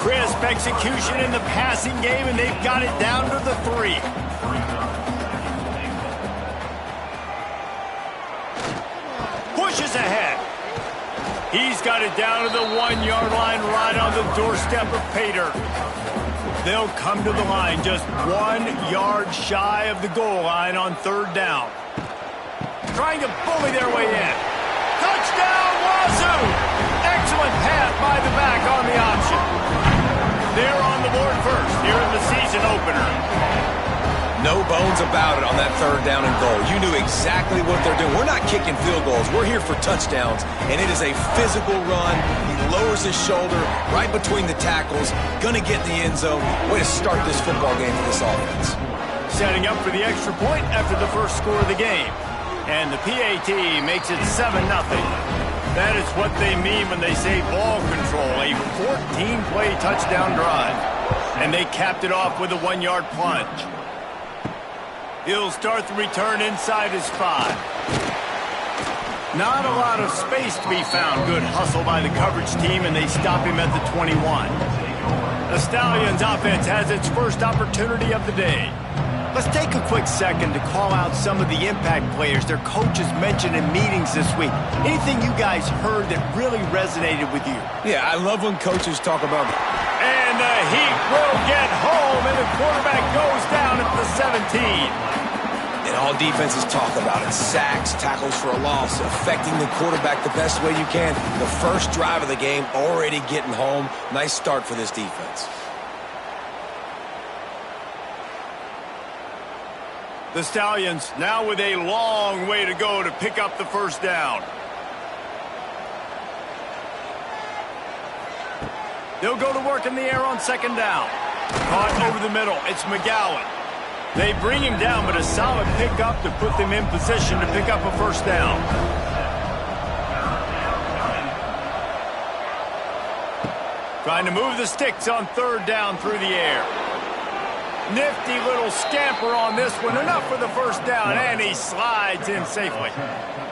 S1: Crisp execution in the passing game, and they've got it down to the 3. Pushes ahead. He's got it down to the 1-yard line, right on the doorstep of Pater. They'll come to the line just 1 yard shy of the goal line on 3rd down. Trying to bully their way in. Touchdown, Wazoo! Excellent pass by the back on the option. They're on the board first here in the season opener.
S4: No bones about it on that 3rd down and goal. You knew exactly what they're doing. We're not kicking field goals. We're here for touchdowns, and it is a physical run. He lowers his shoulder right between the tackles, gonna get in the end zone. Way to start this football game for this offense.
S1: Setting up for the extra point after the first score of the game. And the PAT makes it 7-0. That is what they mean when they say ball control, a 14-play touchdown drive. And they capped it off with a 1-yard plunge. He'll start the return inside his 5. Not a lot of space to be found. Good hustle by the coverage team, and they stop him at the 21. The Stallions offense has its first opportunity of the day. Let's take a quick second to call out some of the impact players their coaches mentioned in meetings this week. Anything you guys heard that really resonated with you?
S4: Yeah, I love when coaches talk about...
S1: And the Heat will get home, and the quarterback goes down at the 17.
S4: And all defenses talk about it. Sacks, tackles for a loss, affecting the quarterback the best way you can. The first drive of the game, already getting home. Nice start for this defense.
S1: The Stallions now with a long way to go to pick up the first down. They'll go to work in the air on second down. Caught over the middle. It's McGowan. They bring him down, but a solid pickup to put them in position to pick up a first down. Trying to move the sticks on third down through the air. Nifty little scamper on this one. Enough for the first down, and he slides in safely.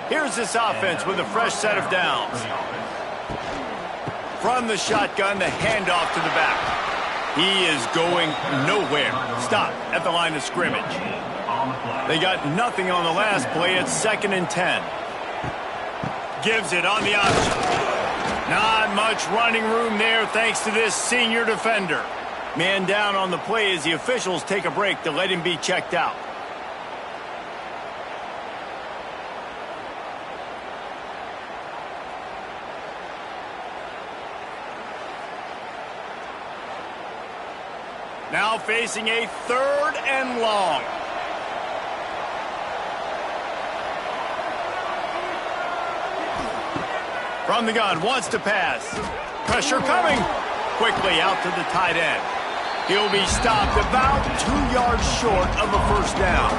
S1: Here's this offense with a fresh set of downs. From the shotgun, the handoff to the back. He is going nowhere. Stop at the line of scrimmage. They got nothing on the last play. It's 2nd and 10. Gives it on the option. Not much running room there thanks to this senior defender. Man down on the play as the officials take a break to let him be checked out. Now facing a 3rd and long. From the gun, wants to pass. Pressure coming. Quickly out to the tight end. He'll be stopped about 2 yards short of a first down.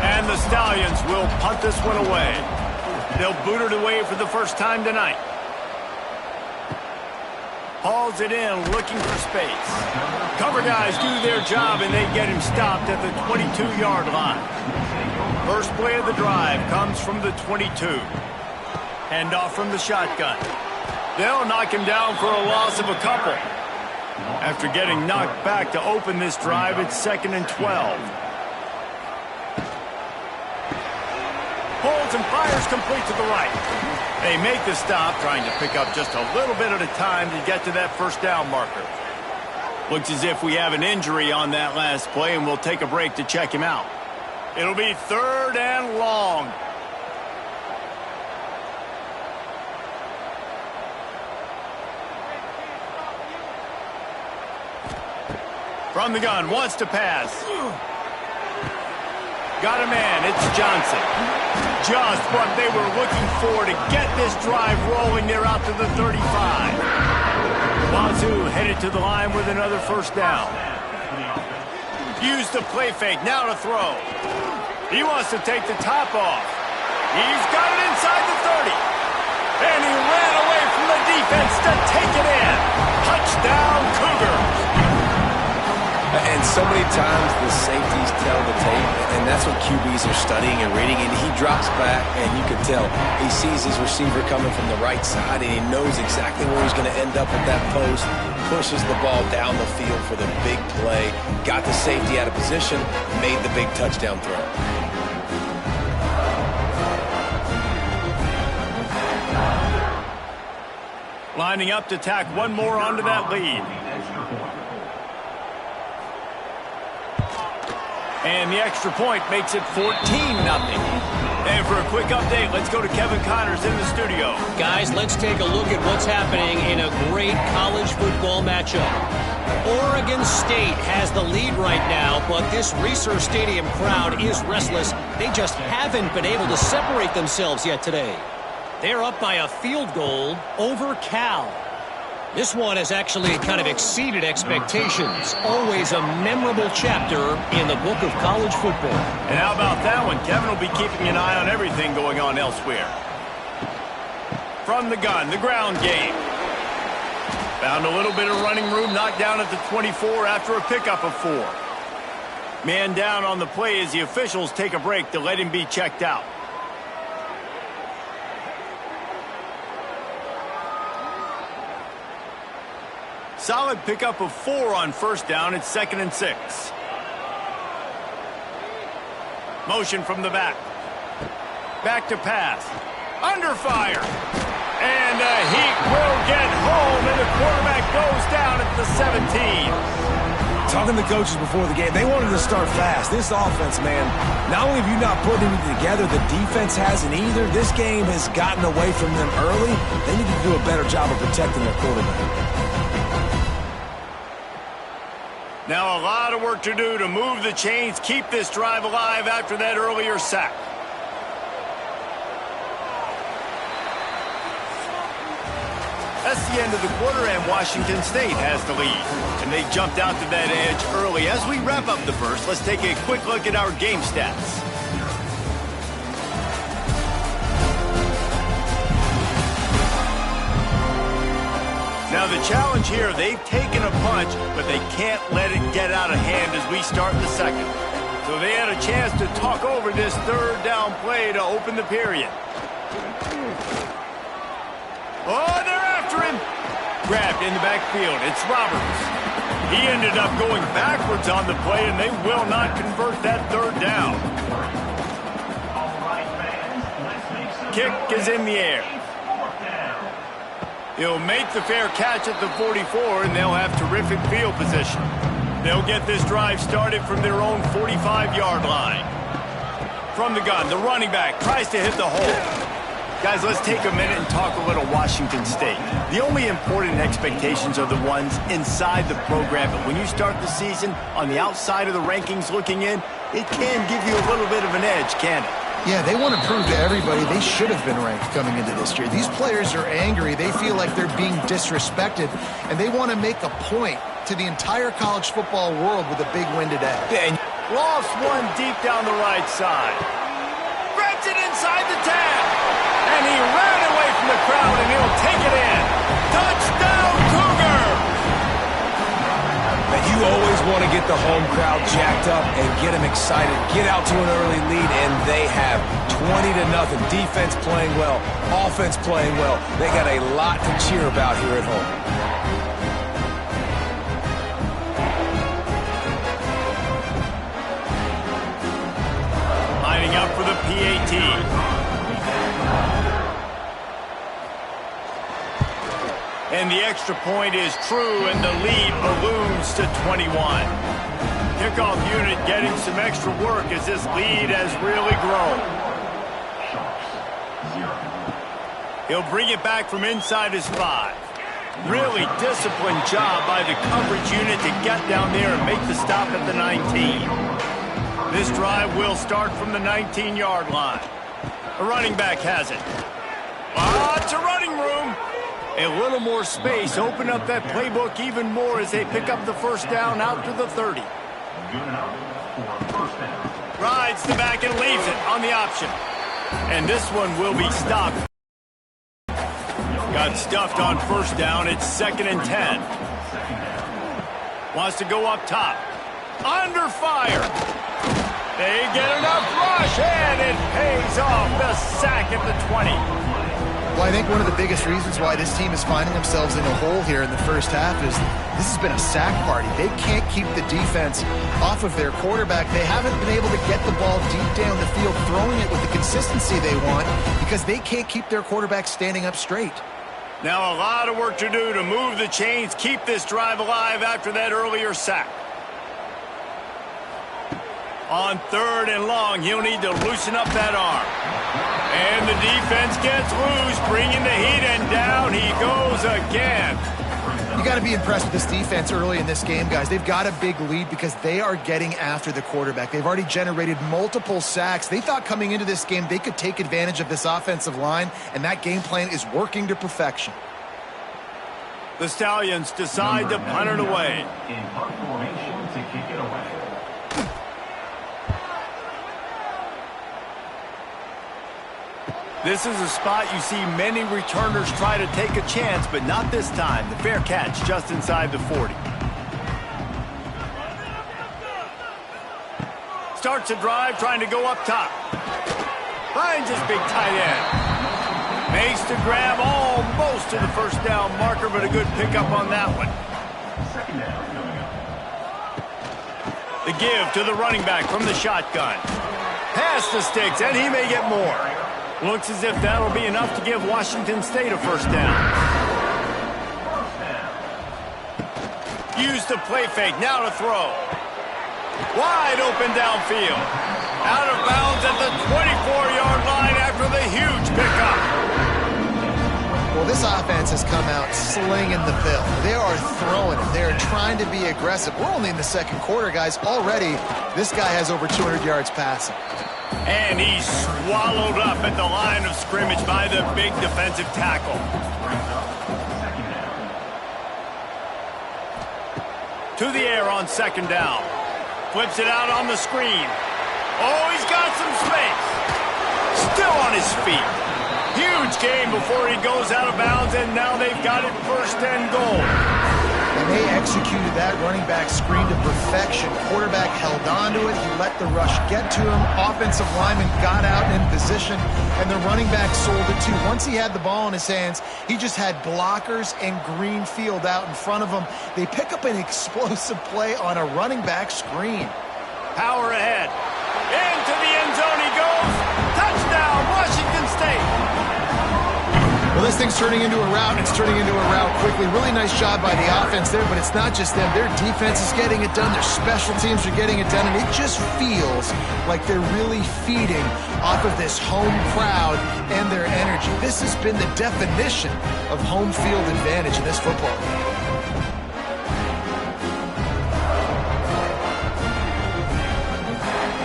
S1: And the Stallions will punt this one away. They'll boot it away for the first time tonight. Hauls it in, looking for space. Cover guys do their job, and they get him stopped at the 22-yard line. First play of the drive comes from the 22. Handoff from the shotgun. They'll knock him down for a loss of a couple. After getting knocked back to open this drive, it's 2nd and 12. Holds and fires complete to the right. They make the stop, trying to pick up just a little bit at a time to get to that first down marker. Looks as if we have an injury on that last play, and we'll take a break to check him out. It'll be 3rd and long. From the gun, wants to pass. Got a man, it's Johnson. Just what they were looking for to get this drive rolling. They're out to the 35. Wazoo headed to the line with another first down. Used the play fake, now to throw. He wants to take the top off. He's got it inside the 30. And he ran away from the defense to take it in. Touchdown, Cougars.
S4: And so many times the safeties tell the tape, and that's what QBs are studying and reading, and he drops back, and you can tell he sees his receiver coming from the right side, and he knows exactly where he's going to end up at that post, pushes the ball down the field for the big play, got the safety out of position, made the big touchdown throw.
S1: Lining up to tack one more onto that lead. And the extra point makes it 14-0. And for a quick update, let's go to Kevin Connors in the studio.
S3: Guys, let's take a look at what's happening in a great college football matchup. Oregon State has the lead right now, but this Reser Stadium crowd is restless. They just haven't been able to separate themselves yet today. They're up by a field goal over Cal. This one has actually kind of exceeded expectations. Always a memorable chapter in the book of college football.
S1: And how about that one? Kevin will be keeping an eye on everything going on elsewhere. From the gun, the ground game. Found a little bit of running room, knocked down at the 24 after a pickup of 4. Man down on the play as the officials take a break to let him be checked out. Solid pickup of 4 on first down. It's 2nd and 6. Motion from the back. Back to pass. Under fire. And he will get home, and the quarterback goes down at the 17.
S4: Talking to coaches before the game, they wanted to start fast. This offense, man, not only have you not put anything together, the defense hasn't either. This game has gotten away from them early. They need to do a better job of protecting their quarterback.
S1: Now a lot of work to do to move the chains, keep this drive alive after that earlier sack. That's the end of the quarter, and Washington State has the lead. And they jumped out to that edge early. As we wrap up the first, let's take a quick look at our game stats. Now the challenge here, they've taken a punch, but they can't let it get out of hand as we start the second. So they had a chance to talk over this third down play to open the period. Oh, they're after him. Grabbed in the backfield. It's Roberts. He ended up going backwards on the play, and they will not convert that third down. Kick is in the air. He'll make the fair catch at the 44, and they'll have terrific field position. They'll get this drive started from their own 45-yard line. From the gun, the running back tries to hit the hole. Guys, let's take a minute and talk a little Washington State. The only important expectations are the ones inside the program, but when you start the season on the outside of the rankings looking in, it can give you a little bit of an edge, can't it?
S5: Yeah, they want to prove to everybody they should have been ranked coming into this year. These players are angry. They feel like they're being disrespected, and they want to make a point to the entire college football world with a big win today.
S1: Yeah, and lost one deep down the right side. Grabs it inside the 10. And he ran away from the crowd, and he'll take it in. Touchdown, Cougar!
S4: You always want to get the home crowd jacked up and get them excited. Get out to an early lead, and they have 20-0. Defense playing well, offense playing well. They got a lot to cheer about here at home.
S1: Lining up for the PAT. And the extra point is true, and the lead balloons to 21. Kickoff unit getting some extra work as this lead has really grown. He'll bring it back from inside his 5. Really disciplined job by the coverage unit to get down there and make the stop at the 19. This drive will start from the 19-yard line. A running back has it. Lots of running room. A little more space. Open up that playbook even more as they pick up the first down out to the 30. Rides the back and leaves it on the option. And this one will be stopped. Got stuffed on first down. It's 2nd and 10. Wants to go up top. Under fire. They get enough rush, and it pays off. The sack at the 20.
S5: Well, I think one of the biggest reasons why this team is finding themselves in a hole here in the first half is this has been a sack party. They can't keep the defense off of their quarterback. They haven't been able to get the ball deep down the field, throwing it with the consistency they want because they can't keep their quarterback standing up straight.
S1: Now a lot of work to do to move the chains, keep this drive alive after that earlier sack. On 3rd and long, he'll need to loosen up that arm. And the defense gets loose, bringing the heat, and down he goes again.
S5: You got to be impressed with this defense early in this game, guys. They've got a big lead because they are getting after the quarterback. They've already generated multiple sacks. They thought coming into this game they could take advantage of this offensive line, and that game plan is working to perfection.
S1: The Stallions decide to punt it away.
S6: In punt formation to kick it away.
S1: This is a spot you see many returners try to take a chance, but not this time. The fair catch just inside the 40. Starts a drive trying to go up top. Finds his big tight end. Makes the grab almost to the first down marker, but a good pickup on that one.
S6: Second down coming up.
S1: The give to the running back from the shotgun. Pass the sticks, and he may get more. Looks as if that'll be enough to give Washington State a first down. Use the play fake, now to throw. Wide open downfield. Out of bounds at the 24-yard line after the huge pickup.
S5: Well, this offense has come out slinging the bill. They are throwing it. They are trying to be aggressive. We're only in the second quarter, guys. Already, this guy has over 200 yards passing.
S1: And he's swallowed up at the line of scrimmage by the big defensive tackle. To the air on second down. Flips it out on the screen. Oh, he's got some space. Still on his feet. Huge gain before he goes out of bounds, and now they've got it first and goal.
S5: And they executed that running back screen to perfection. Quarterback held on to it. He let the rush get to him. Offensive lineman got out in position, and the running back sold it too. Once he had the ball in his hands, he just had blockers and green field out in front of him. They pick up an explosive play on a running back screen.
S1: Power ahead. Into the end zone he goes. Touchdown, Washington State.
S5: Well, this thing's turning into a rout. It's turning into a rout quickly. Really nice job by the offense there, but it's not just them. Their defense is getting it done. Their special teams are getting it done, and it just feels like they're really feeding off of this home crowd and their energy. This has been the definition of home field advantage in this football game.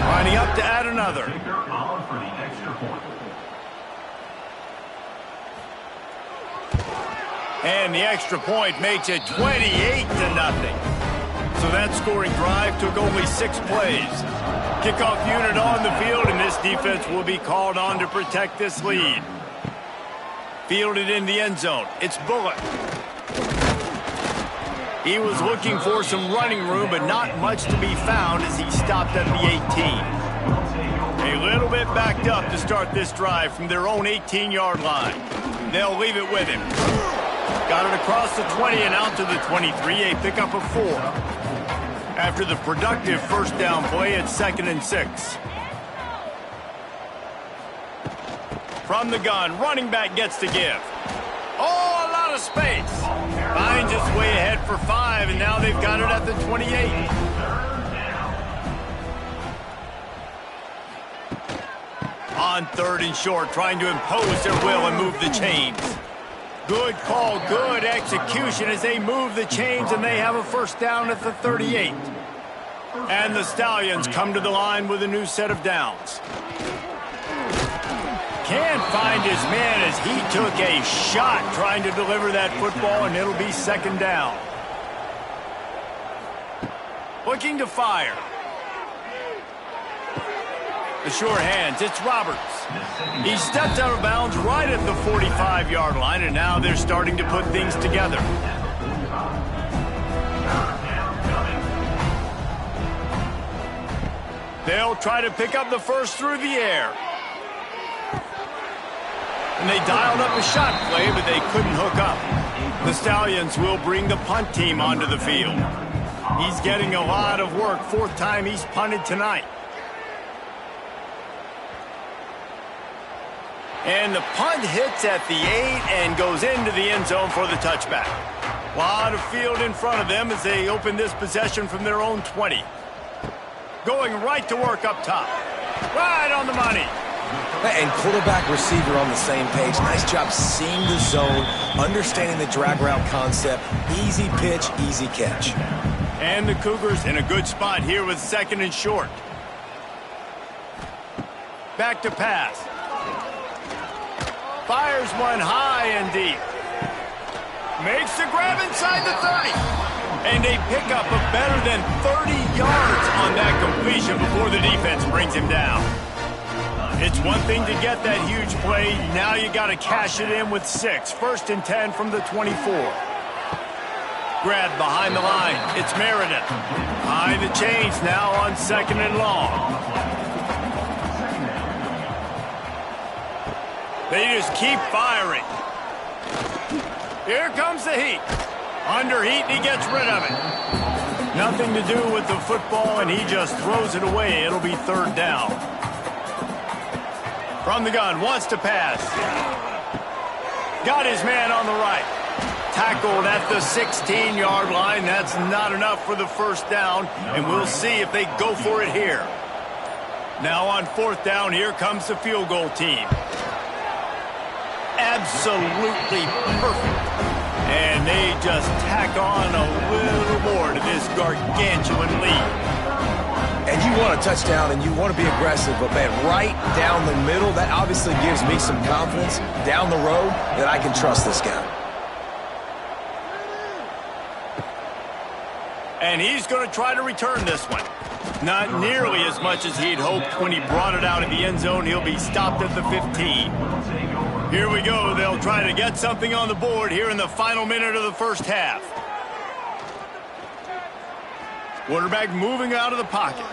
S1: Lining up to add another.
S6: Victor on for the extra point.
S1: And the extra point makes it 28-0. So that scoring drive took only 6 plays. Kickoff unit on the field, and this defense will be called on to protect this lead. Fielded in the end zone. It's Bullock. He was looking for some running room, but not much to be found as he stopped at the 18. A little bit backed up to start this drive from their own 18-yard line. They'll leave it with him. Got it across the 20 and out to the 23, a pickup of 4. After the productive first down play, it's 2nd and 6. From the gun, running back gets to give. Oh, a lot of space. Finds his way ahead for 5, and now they've got it at the 28. On 3rd and short, trying to impose their will and move the chains. Good call, good execution as they move the chains, and they have a first down at the 38. And the Stallions come to the line with a new set of downs. Can't find his man as he took a shot trying to deliver that football, and it'll be 2nd down. Looking to fire. The sure hands, it's Roberts. He steps out of bounds right at the 45-yard line, and now they're starting to put things together. They'll try to pick up the first through the air. And they dialed up a shot play, but they couldn't hook up. The Stallions will bring the punt team onto the field. He's getting a lot of work. 4th time he's punted tonight. And the punt hits at the 8 and goes into the end zone for the touchback. A lot of field in front of them as they open this possession from their own 20. Going right to work up top. Right on the money.
S4: And quarterback, receiver on the same page. Nice job seeing the zone, understanding the drag route concept. Easy pitch, easy catch.
S1: And the Cougars in a good spot here with 2nd and short. Back to pass. Fires one high and deep. Makes the grab inside the 30. And a pickup of better than 30 yards on that completion before the defense brings him down. It's one thing to get that huge play. Now you got to cash it in with 6. 1st and 10 from the 24. Grab behind the line. It's Meredith. Behind the chains now on 2nd and long. They just keep firing. Here comes the heat. Under heat, and he gets rid of it. Nothing to do with the football, and he just throws it away. It'll be 3rd down. From the gun, wants to pass. Got his man on the right. Tackled at the 16-yard line. That's not enough for the 1st down, and we'll see if they go for it here. Now on 4th down, here comes the field goal team. Absolutely perfect. And they just tack on a little more to this gargantuan lead.
S4: And you want a touchdown and you want to be aggressive, but man, right down the middle, that obviously gives me some confidence down the road that I can trust this guy.
S1: And he's going to try to return this one. Not nearly as much as he'd hoped when he brought it out of the end zone. He'll be stopped at the 15. Here we go. They'll try to get something on the board here in the final minute of the 1st half. Quarterback moving out of the pocket.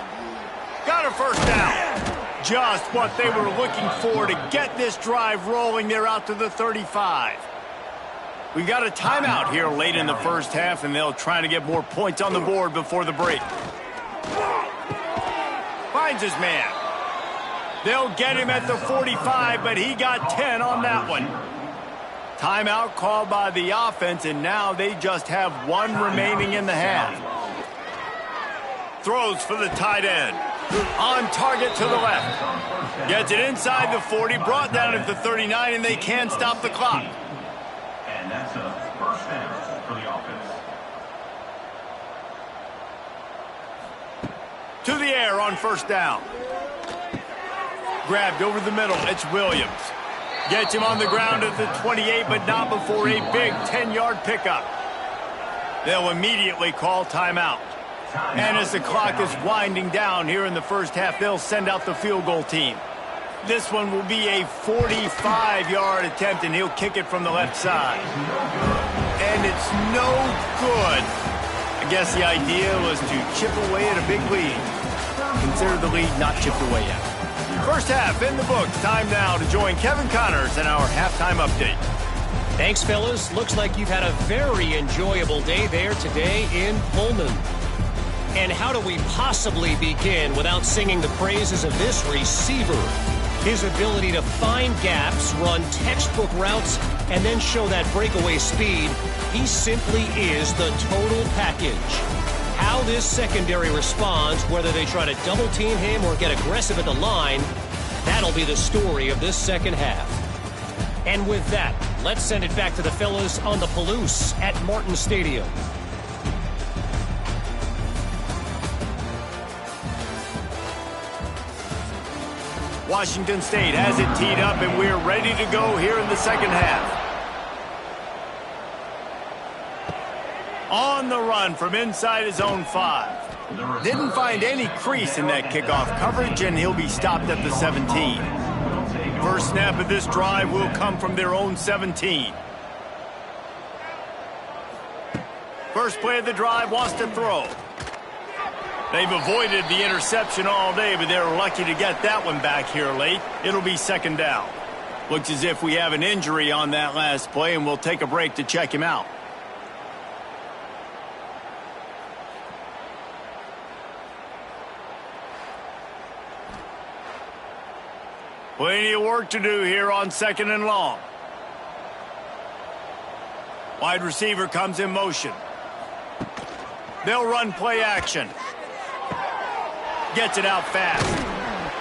S1: Got a 1st down. Just what they were looking for to get this drive rolling. They're out to the 35. We got a timeout here late in the 1st half, and they'll try to get more points on the board before the break. Finds his man. They'll get him at the 45, but he got 10 on that one. Timeout called by the offense, and now they just have 1 remaining in the half. Throws for the tight end. On target to the left. Gets it inside the 40, brought down at the 39, and they can't stop the clock.
S6: And that's a 1st down for the offense.
S1: To the air on 1st down. Grabbed over the middle. It's Williams. Gets him on the ground at the 28, but not before a big 10-yard pickup. They'll immediately call timeout. And as the clock is winding down here in the 1st half, they'll send out the field goal team. This one will be a 45-yard attempt, and he'll kick it from the left side. And it's no good. I guess the idea was to chip away at a big lead. Consider the lead not chipped away yet. 1st half in the books. Time now to join Kevin Connors in our halftime update.
S3: Thanks, fellas. Looks like you've had a very enjoyable day there today in Pullman. And how do we possibly begin without singing the praises of this receiver? His ability to find gaps, run textbook routes, and then show that breakaway speed. He simply is the total package. How this secondary responds, whether they try to double-team him or get aggressive at the line, that'll be the story of this 2nd half. And with that, let's send it back to the fellas on the Palouse at Martin Stadium.
S1: Washington State has it teed up, and we're ready to go here in the 2nd half. On the run from inside his own 5. Didn't find any crease in that kickoff coverage, and he'll be stopped at the 17. First snap of this drive will come from their own 17. First play of the drive, wants to throw. They've avoided the interception all day, but they're lucky to get that one back here late. It'll be 2nd down. Looks as if we have an injury on that last play, and we'll take a break to check him out. Plenty of work to do here on 2nd and long. Wide receiver comes in motion. They'll run play action. Gets it out fast.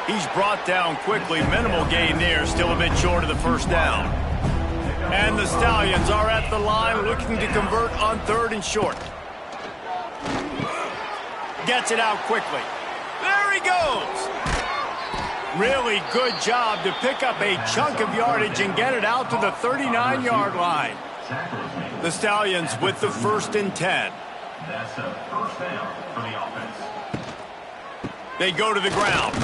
S1: He's brought down quickly. Minimal gain there. Still a bit short of the 1st down. And the Stallions are at the line looking to convert on 3rd and short. Gets it out quickly. There he goes. Really good job to pick up a chunk of yardage and get it out to the 39-yard line. The Stallions with the 1st and 10.
S6: That's a 1st down for the offense.
S1: They go to the ground.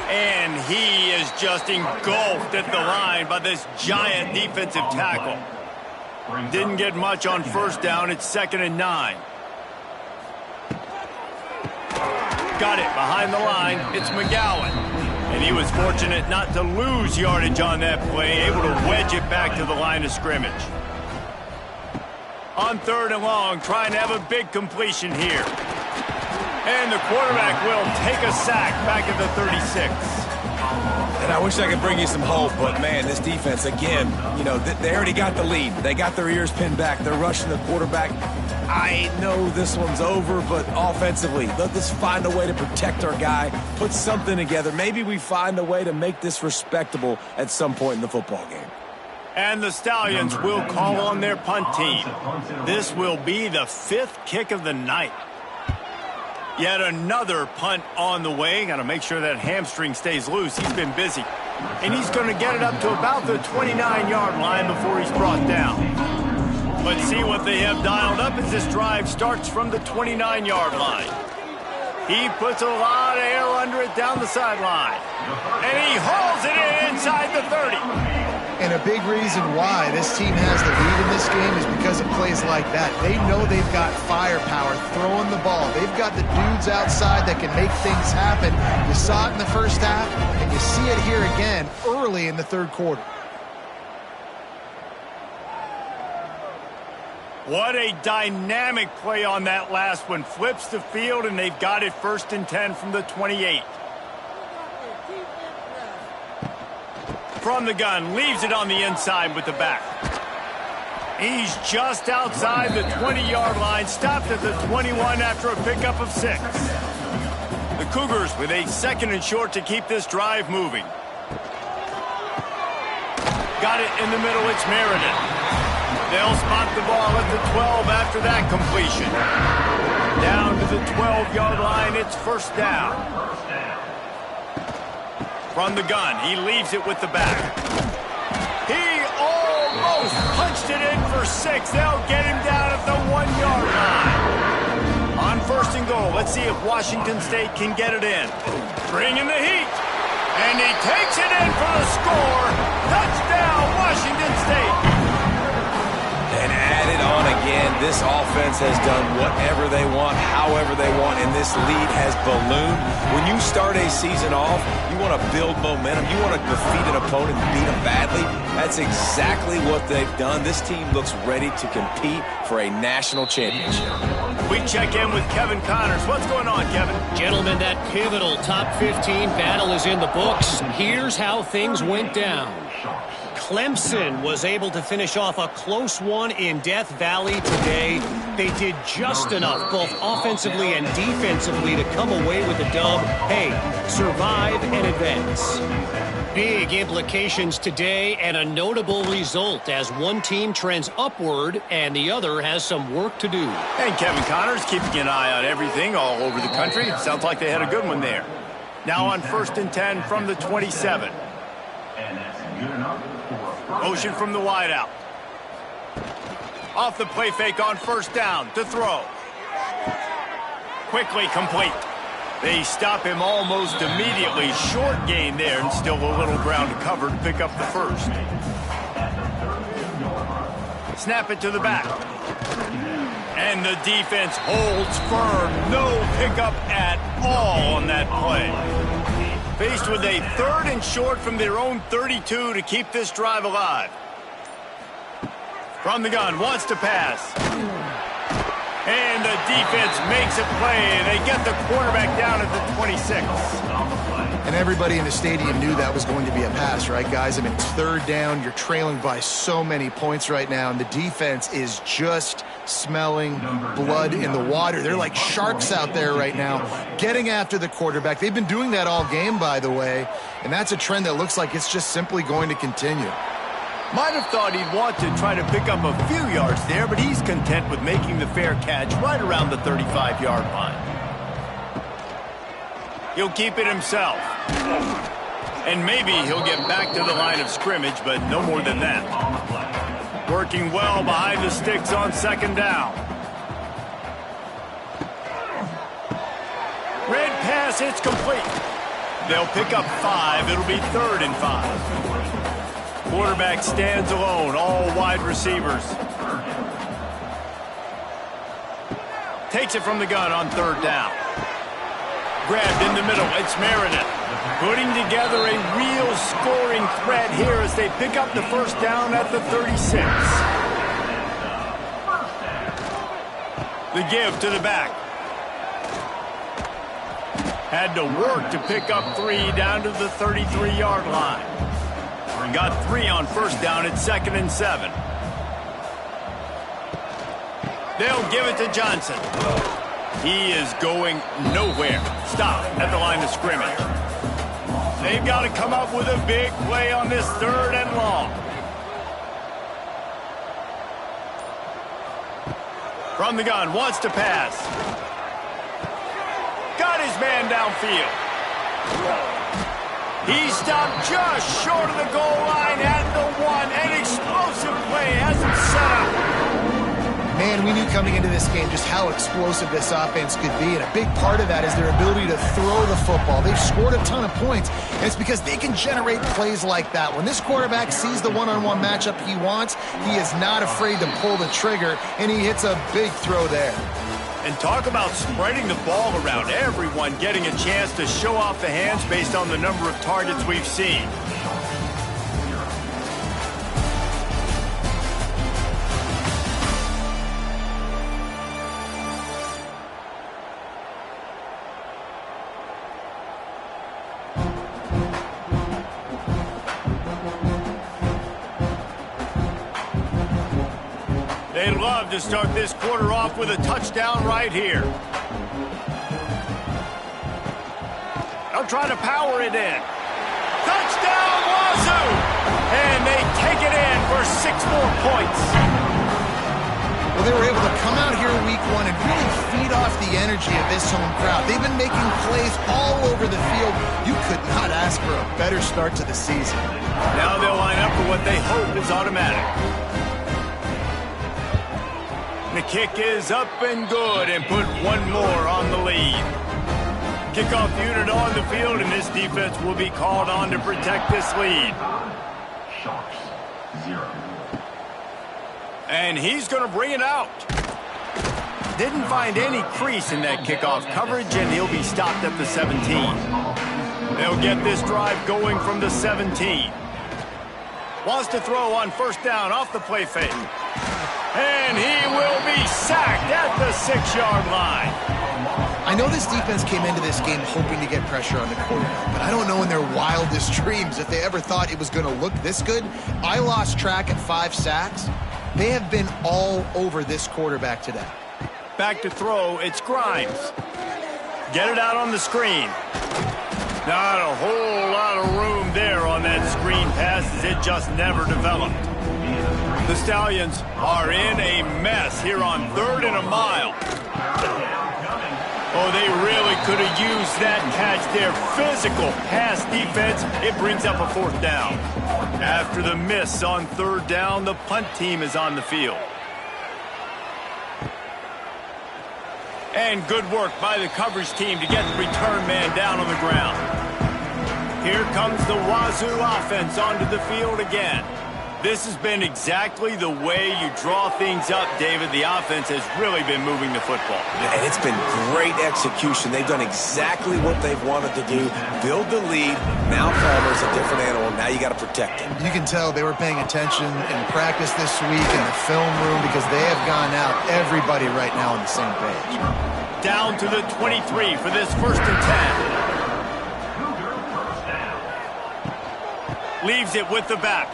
S1: And he is just engulfed at the line by this giant defensive tackle. Didn't get much on first down. It's 2nd and 9. Got it behind the line. It's McGowan. And he was fortunate not to lose yardage on that play, able to wedge it back to the line of scrimmage. On 3rd and long, trying to have a big completion here. And the quarterback will take a sack back at the 36.
S4: And I wish I could bring you some hope, but, man, this defense, again, you know, they already got the lead. They got their ears pinned back. They're rushing the quarterback. I know this one's over, but offensively, let us find a way to protect our guy, put something together. Maybe we find a way to make this respectable at some point in the football game.
S1: And the Stallions will call on their punt team. This will be the 5th kick of the night. Yet another punt on the way. Got to make sure that hamstring stays loose. He's been busy. And he's going to get it up to about the 29-yard line before he's brought down. Let's see what they have dialed up as this drive starts from the 29-yard line. He puts a lot of air under it down the sideline. And he hauls it in inside the 30.
S5: And a big reason why this team has the lead in this game is because of plays like that. They know they've got firepower throwing the ball. They've got the dudes outside that can make things happen. You saw it in the first half, and you see it here again early in the 3rd quarter.
S1: What a dynamic play on that last one. Flips the field, and they've got it 1st and 10 from the 28. From the gun, leaves it on the inside with the back. He's just outside the 20-yard line, stopped at the 21 after a pickup of 6. The Cougars with a 2nd and short to keep this drive moving. Got it in the middle, it's Meredith. They'll spot the ball at the 12 after that completion. Down to the 12-yard line, it's 1st down. From the gun, he leaves it with the back. He almost punched it in for 6. They'll get him down at the 1-yard line. On 1st and goal, let's see if Washington State can get it in. Bringing the heat. And he takes it in for the score. Touchdown, Washington State.
S4: And add it on again. This offense has done whatever they want, however they want, and this lead has ballooned. When you start a season off, you want to build momentum. You want to defeat an opponent and beat them badly. That's exactly what they've done. This team looks ready to compete for a national championship.
S1: We check in with Kevin Connors. What's going on, Kevin?
S3: Gentlemen, that pivotal top 15 battle is in the books. Here's how things went down. Clemson was able to finish off a close one in Death Valley today. They did just enough, both offensively and defensively, to come away with the dub. Hey, survive and advance. Big implications today and a notable result as one team trends upward and the other has some work to do.
S1: And Kevin Connors keeping an eye on everything all over the country. Sounds like they had a good one there. Now on 1st and 10 from the 27.
S6: And that's good enough.
S1: Motion from the wideout. Off the play fake on 1st down to throw. Quickly complete. They stop him almost immediately. Short gain there and still a little ground to cover to pick up the 1st. Snap it to the back. And the defense holds firm. No pickup at all on that play. Faced with a 3rd and short from their own 32 to keep this drive alive. From the gun, wants to pass. And the defense makes a play. They get the quarterback down at the 26.
S5: And everybody in the stadium knew that was going to be a pass, right, guys? I mean, it's 3rd down. You're trailing by so many points right now, and the defense is just smelling blood in the water. They're like sharks out there right now, getting after the quarterback. They've been doing that all game, by the way, and that's a trend that looks like it's just simply going to continue.
S1: Might have thought he'd want to try to pick up a few yards there, but he's content with making the fair catch right around the 35-yard line. He'll keep it himself. And maybe he'll get back to the line of scrimmage, but no more than that. Working well behind the sticks on 2nd down. Red pass, it's complete. They'll pick up 5. It'll be 3rd and 5. Quarterback stands alone, all wide receivers. Takes it from the gun on 3rd down. Grabbed in the middle, it's Meredith. Putting together a real scoring threat here as they pick up the 1st down at the 36. The give to the back. Had to work to pick up 3 down to the 33-yard line. Got 3 on 1st down at 2nd and 7. They'll give it to Johnson. He is going nowhere. Stop at the line of scrimmage. They've got to come up with a big play on this 3rd and long. From the gun, wants to pass. Got his man downfield. He stopped just short of the goal line at the 1. An explosive play has him set up.
S5: Man, we knew coming into this game just how explosive this offense could be, and a big part of that is their ability to throw the football. They've scored a ton of points, and it's because they can generate plays like that. When this quarterback sees the one-on-one matchup he wants, he is not afraid to pull the trigger, and he hits a big throw there.
S1: And talk about spreading the ball around. Everyone getting a chance to show off the hands based on the number of targets we've seen. They'd love to start this quarter off with a touchdown right here. They'll try to power it in. Touchdown, Wazoo! And they take it in for 6 more points.
S5: Well, they were able to come out here week 1 and really feed off the energy of this home crowd. They've been making plays all over the field. You could not ask for a better start to the season.
S1: Now they'll line up for what they hope is automatic. The kick is up and good and put 1 more on the lead. Kickoff unit on the field, and this defense will be called on to protect this lead.
S6: Sharks, 0.
S1: And he's going to bring it out. Didn't find any crease in that kickoff coverage, and he'll be stopped at the 17. They'll get this drive going from the 17. Wants to throw on 1st down off the play fake. And he will be sacked at the 6-yard line.
S5: I know this defense came into this game hoping to get pressure on the quarterback, but I don't know in their wildest dreams if they ever thought it was going to look this good. I lost track at 5 sacks. They have been all over this quarterback today.
S1: Back to throw, it's Grimes. Get it out on the screen. Not a whole lot of room there on that screen pass as it just never developed. The Stallions are in a mess here on 3rd and a mile. Oh, they really could have used that catch there. Physical pass defense. It brings up a 4th down. After the miss on 3rd down, the punt team is on the field. And good work by the coverage team to get the return man down on the ground. Here comes the Wazoo offense onto the field again. This has been exactly the way you draw things up, David. The offense has really been moving the football.
S4: And it's been great execution. They've done exactly what they've wanted to do. Build the lead. Now Palmer's a different animal. Now you got to protect him.
S5: You can tell they were paying attention in practice this week in the film room because they have gone out, everybody right now on the same page.
S1: Down to the 23 for this 1st and 10. Leaves it with the back.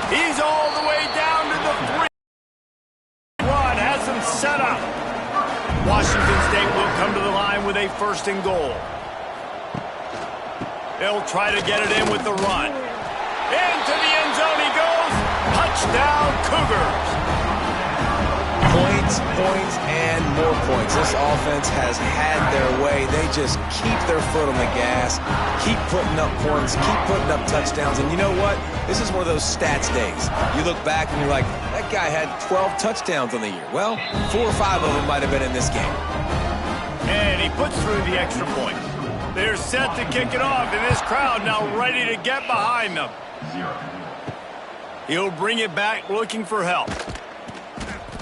S1: He's all the way down to the 3. Run has him set up. Washington State will come to the line with a 1st and goal. They'll try to get it in with the run. Into the end zone he goes. Touchdown, Cougars.
S4: Points, points, and more points. This offense has had their way. They just keep their foot on the gas, keep putting up points, keep putting up touchdowns. And you know what? This is one of those stats days. You look back and you're like, that guy had 12 touchdowns on the year. Well, 4 or 5 of them might have been in this game.
S1: And he puts through the extra point. They're set to kick it off, and this crowd now ready to get behind them. He'll bring it back looking for help.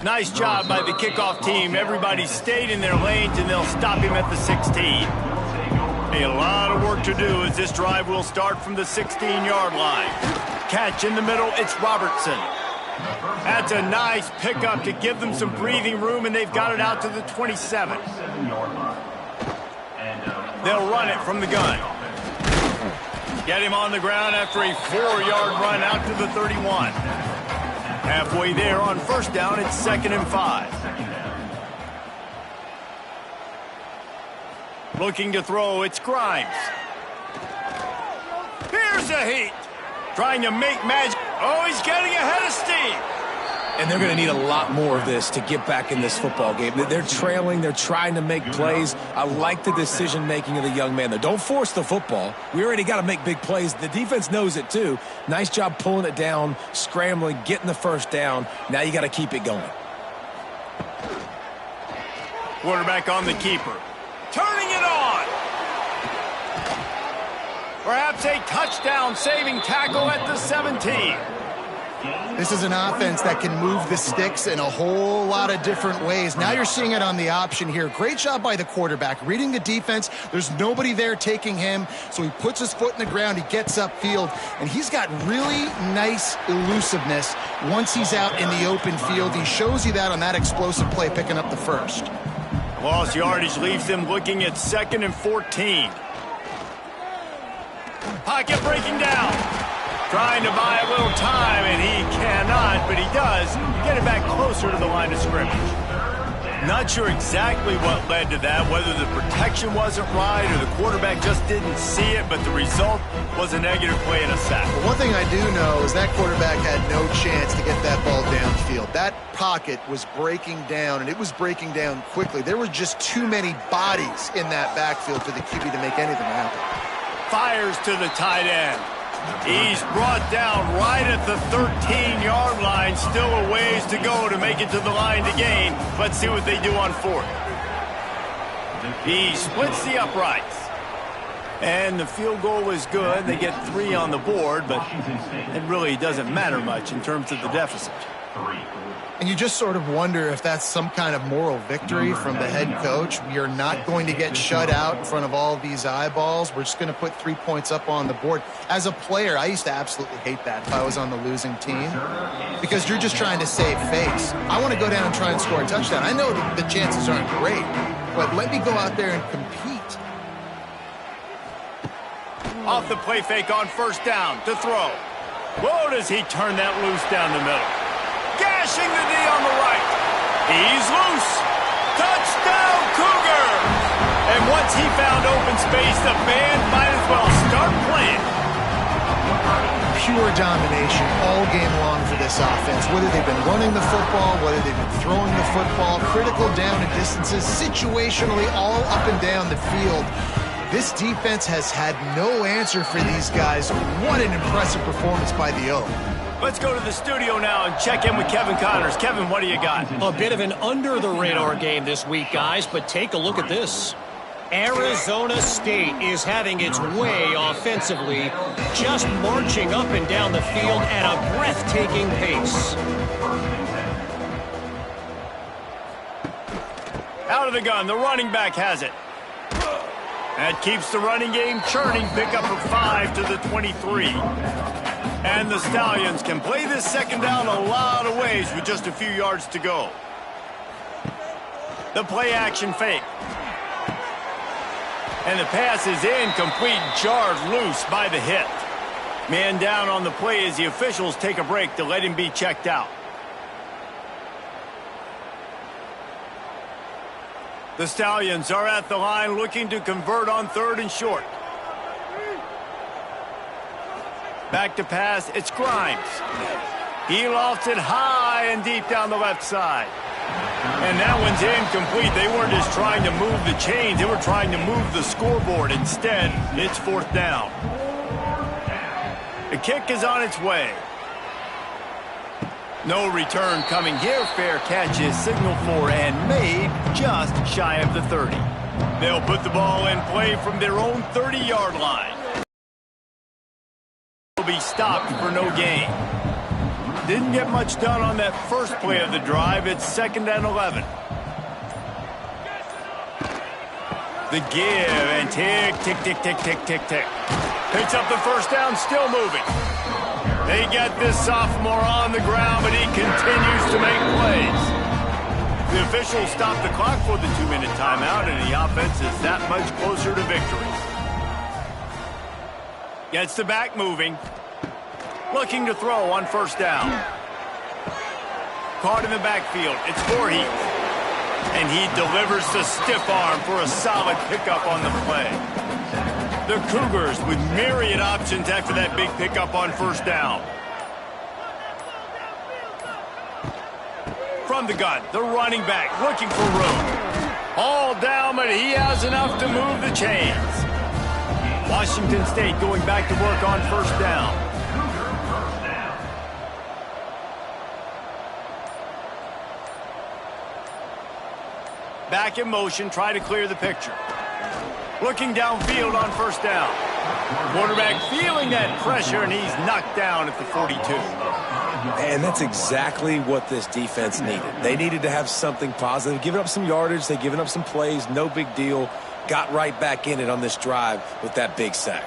S1: Nice job by the kickoff team. Everybody stayed in their lanes, and they'll stop him at the 16. A lot of work to do as this drive will start from the 16-yard line. Catch in the middle, it's Robertson. That's a nice pickup to give them some breathing room, and they've got it out to the 27. They'll run it from the gun. Get him on the ground after a 4-yard run out to the 31. Halfway there on first down, it's 2nd and 5. Looking to throw, it's Grimes. Here's a heat. Trying to make magic. Oh, he's getting ahead of steam.
S4: And they're going to need a lot more of this to get back in this football game. They're trailing. They're trying to make plays. I like the decision-making of the young man there. Don't force the football. We already got to make big plays. The defense knows it, too. Nice job pulling it down, scrambling, getting the first down. Now you got to keep it going.
S1: Quarterback on the keeper. Turning it on. Perhaps a touchdown-saving tackle at the 17.
S5: This is an offense that can move the sticks in a whole lot of different ways. Now you're seeing it on the option here. Great job by the quarterback. Reading the defense, there's nobody there taking him, so he puts his foot in the ground, he gets upfield, and he's got really nice elusiveness once he's out in the open field. He shows you that on that explosive play, picking up the first.
S1: Lost yardage leaves them looking at 2nd and 14. Pocket breaking down. Trying to buy a little time, and he cannot, but he does get it back closer to the line of scrimmage. Not sure exactly what led to that, whether the protection wasn't right or the quarterback just didn't see it, but the result was a negative play and a sack.
S5: But one thing I do know is that quarterback had no chance to get that ball downfield. That pocket was breaking down, and it was breaking down quickly. There were just too many bodies in that backfield for the QB to make anything happen.
S1: Fires to the tight end. He's brought down right at the 13-yard line. Still a ways to go to make it to the line to gain. Let's see what they do on 4th. He splits the uprights. And the field goal is good. They get 3 on the board, but it really doesn't matter much in terms of the deficit.
S5: And you just sort of wonder if that's some kind of moral victory from the head coach. We are not going to get shut out in front of all these eyeballs. We're just going to put 3 points up on the board. As a player, I used to absolutely hate that if I was on the losing team, because you're just trying to save face. I want to go down and try and score a touchdown. I know that the chances aren't great, but let me go out there and compete.
S1: Off the play fake on first down to throw. Whoa, does he turn that loose down the middle. Gashing the D on the right. He's loose. Touchdown, Cougar! And once he found open space, the band might as well start playing.
S5: Pure domination all game long for this offense. Whether they've been running the football, whether they've been throwing the football, critical down and distances, situationally all up and down the field. This defense has had no answer for these guys. What an impressive performance by the O.
S1: Let's go to the studio now and check in with Kevin Connors. Kevin, what do you got?
S3: A bit of an under-the-radar game this week, guys, but take a look at this. Arizona State is having its way offensively, just marching up and down the field at a breathtaking pace.
S1: Out of the gun, the running back has it. That keeps the running game churning. Pick up for 5 to the 23. And the Stallions can play this second down a lot of ways with just a few yards to go. The play action fake. And the pass is incomplete, jarred loose by the hit. Man down on the play as the officials take a break to let him be checked out. The Stallions are at the line looking to convert on 3rd and short. Back to pass, it's Grimes. He lofts it high and deep down the left side. And that one's incomplete. They weren't just trying to move the chains, they were trying to move the scoreboard. Instead, it's 4th down. The kick is on its way. No return coming here. Fair catch is signaled for and made just shy of the 30. They'll put the ball in play from their own 30-yard line. Will be stopped for no gain. Didn't get much done on that first play of the drive. It's 2nd and 11. The give and tick, tick, tick, tick, tick, tick, tick. Picks up the first down, still moving. They get this sophomore on the ground, but he continues to make plays. The officials stop the clock for the 2-minute timeout, and the offense is that much closer to victory. Gets the back moving. Looking to throw on first down. Caught in the backfield. It's Voorhees. And he delivers the stiff arm for a solid pickup on the play. The Cougars with myriad options after that big pickup on first down. From the gun, the running back looking for room. All down, but he has enough to move the chains. Washington State going back to work on first down. Back in motion, try to clear the picture. Looking downfield on first down. Quarterback feeling that pressure, and he's knocked down at the 42.
S4: And that's exactly what this defense needed. They needed to have something positive. Giving up some yardage, they've given up some plays, no big deal. Got right back in it on this drive with that big sack.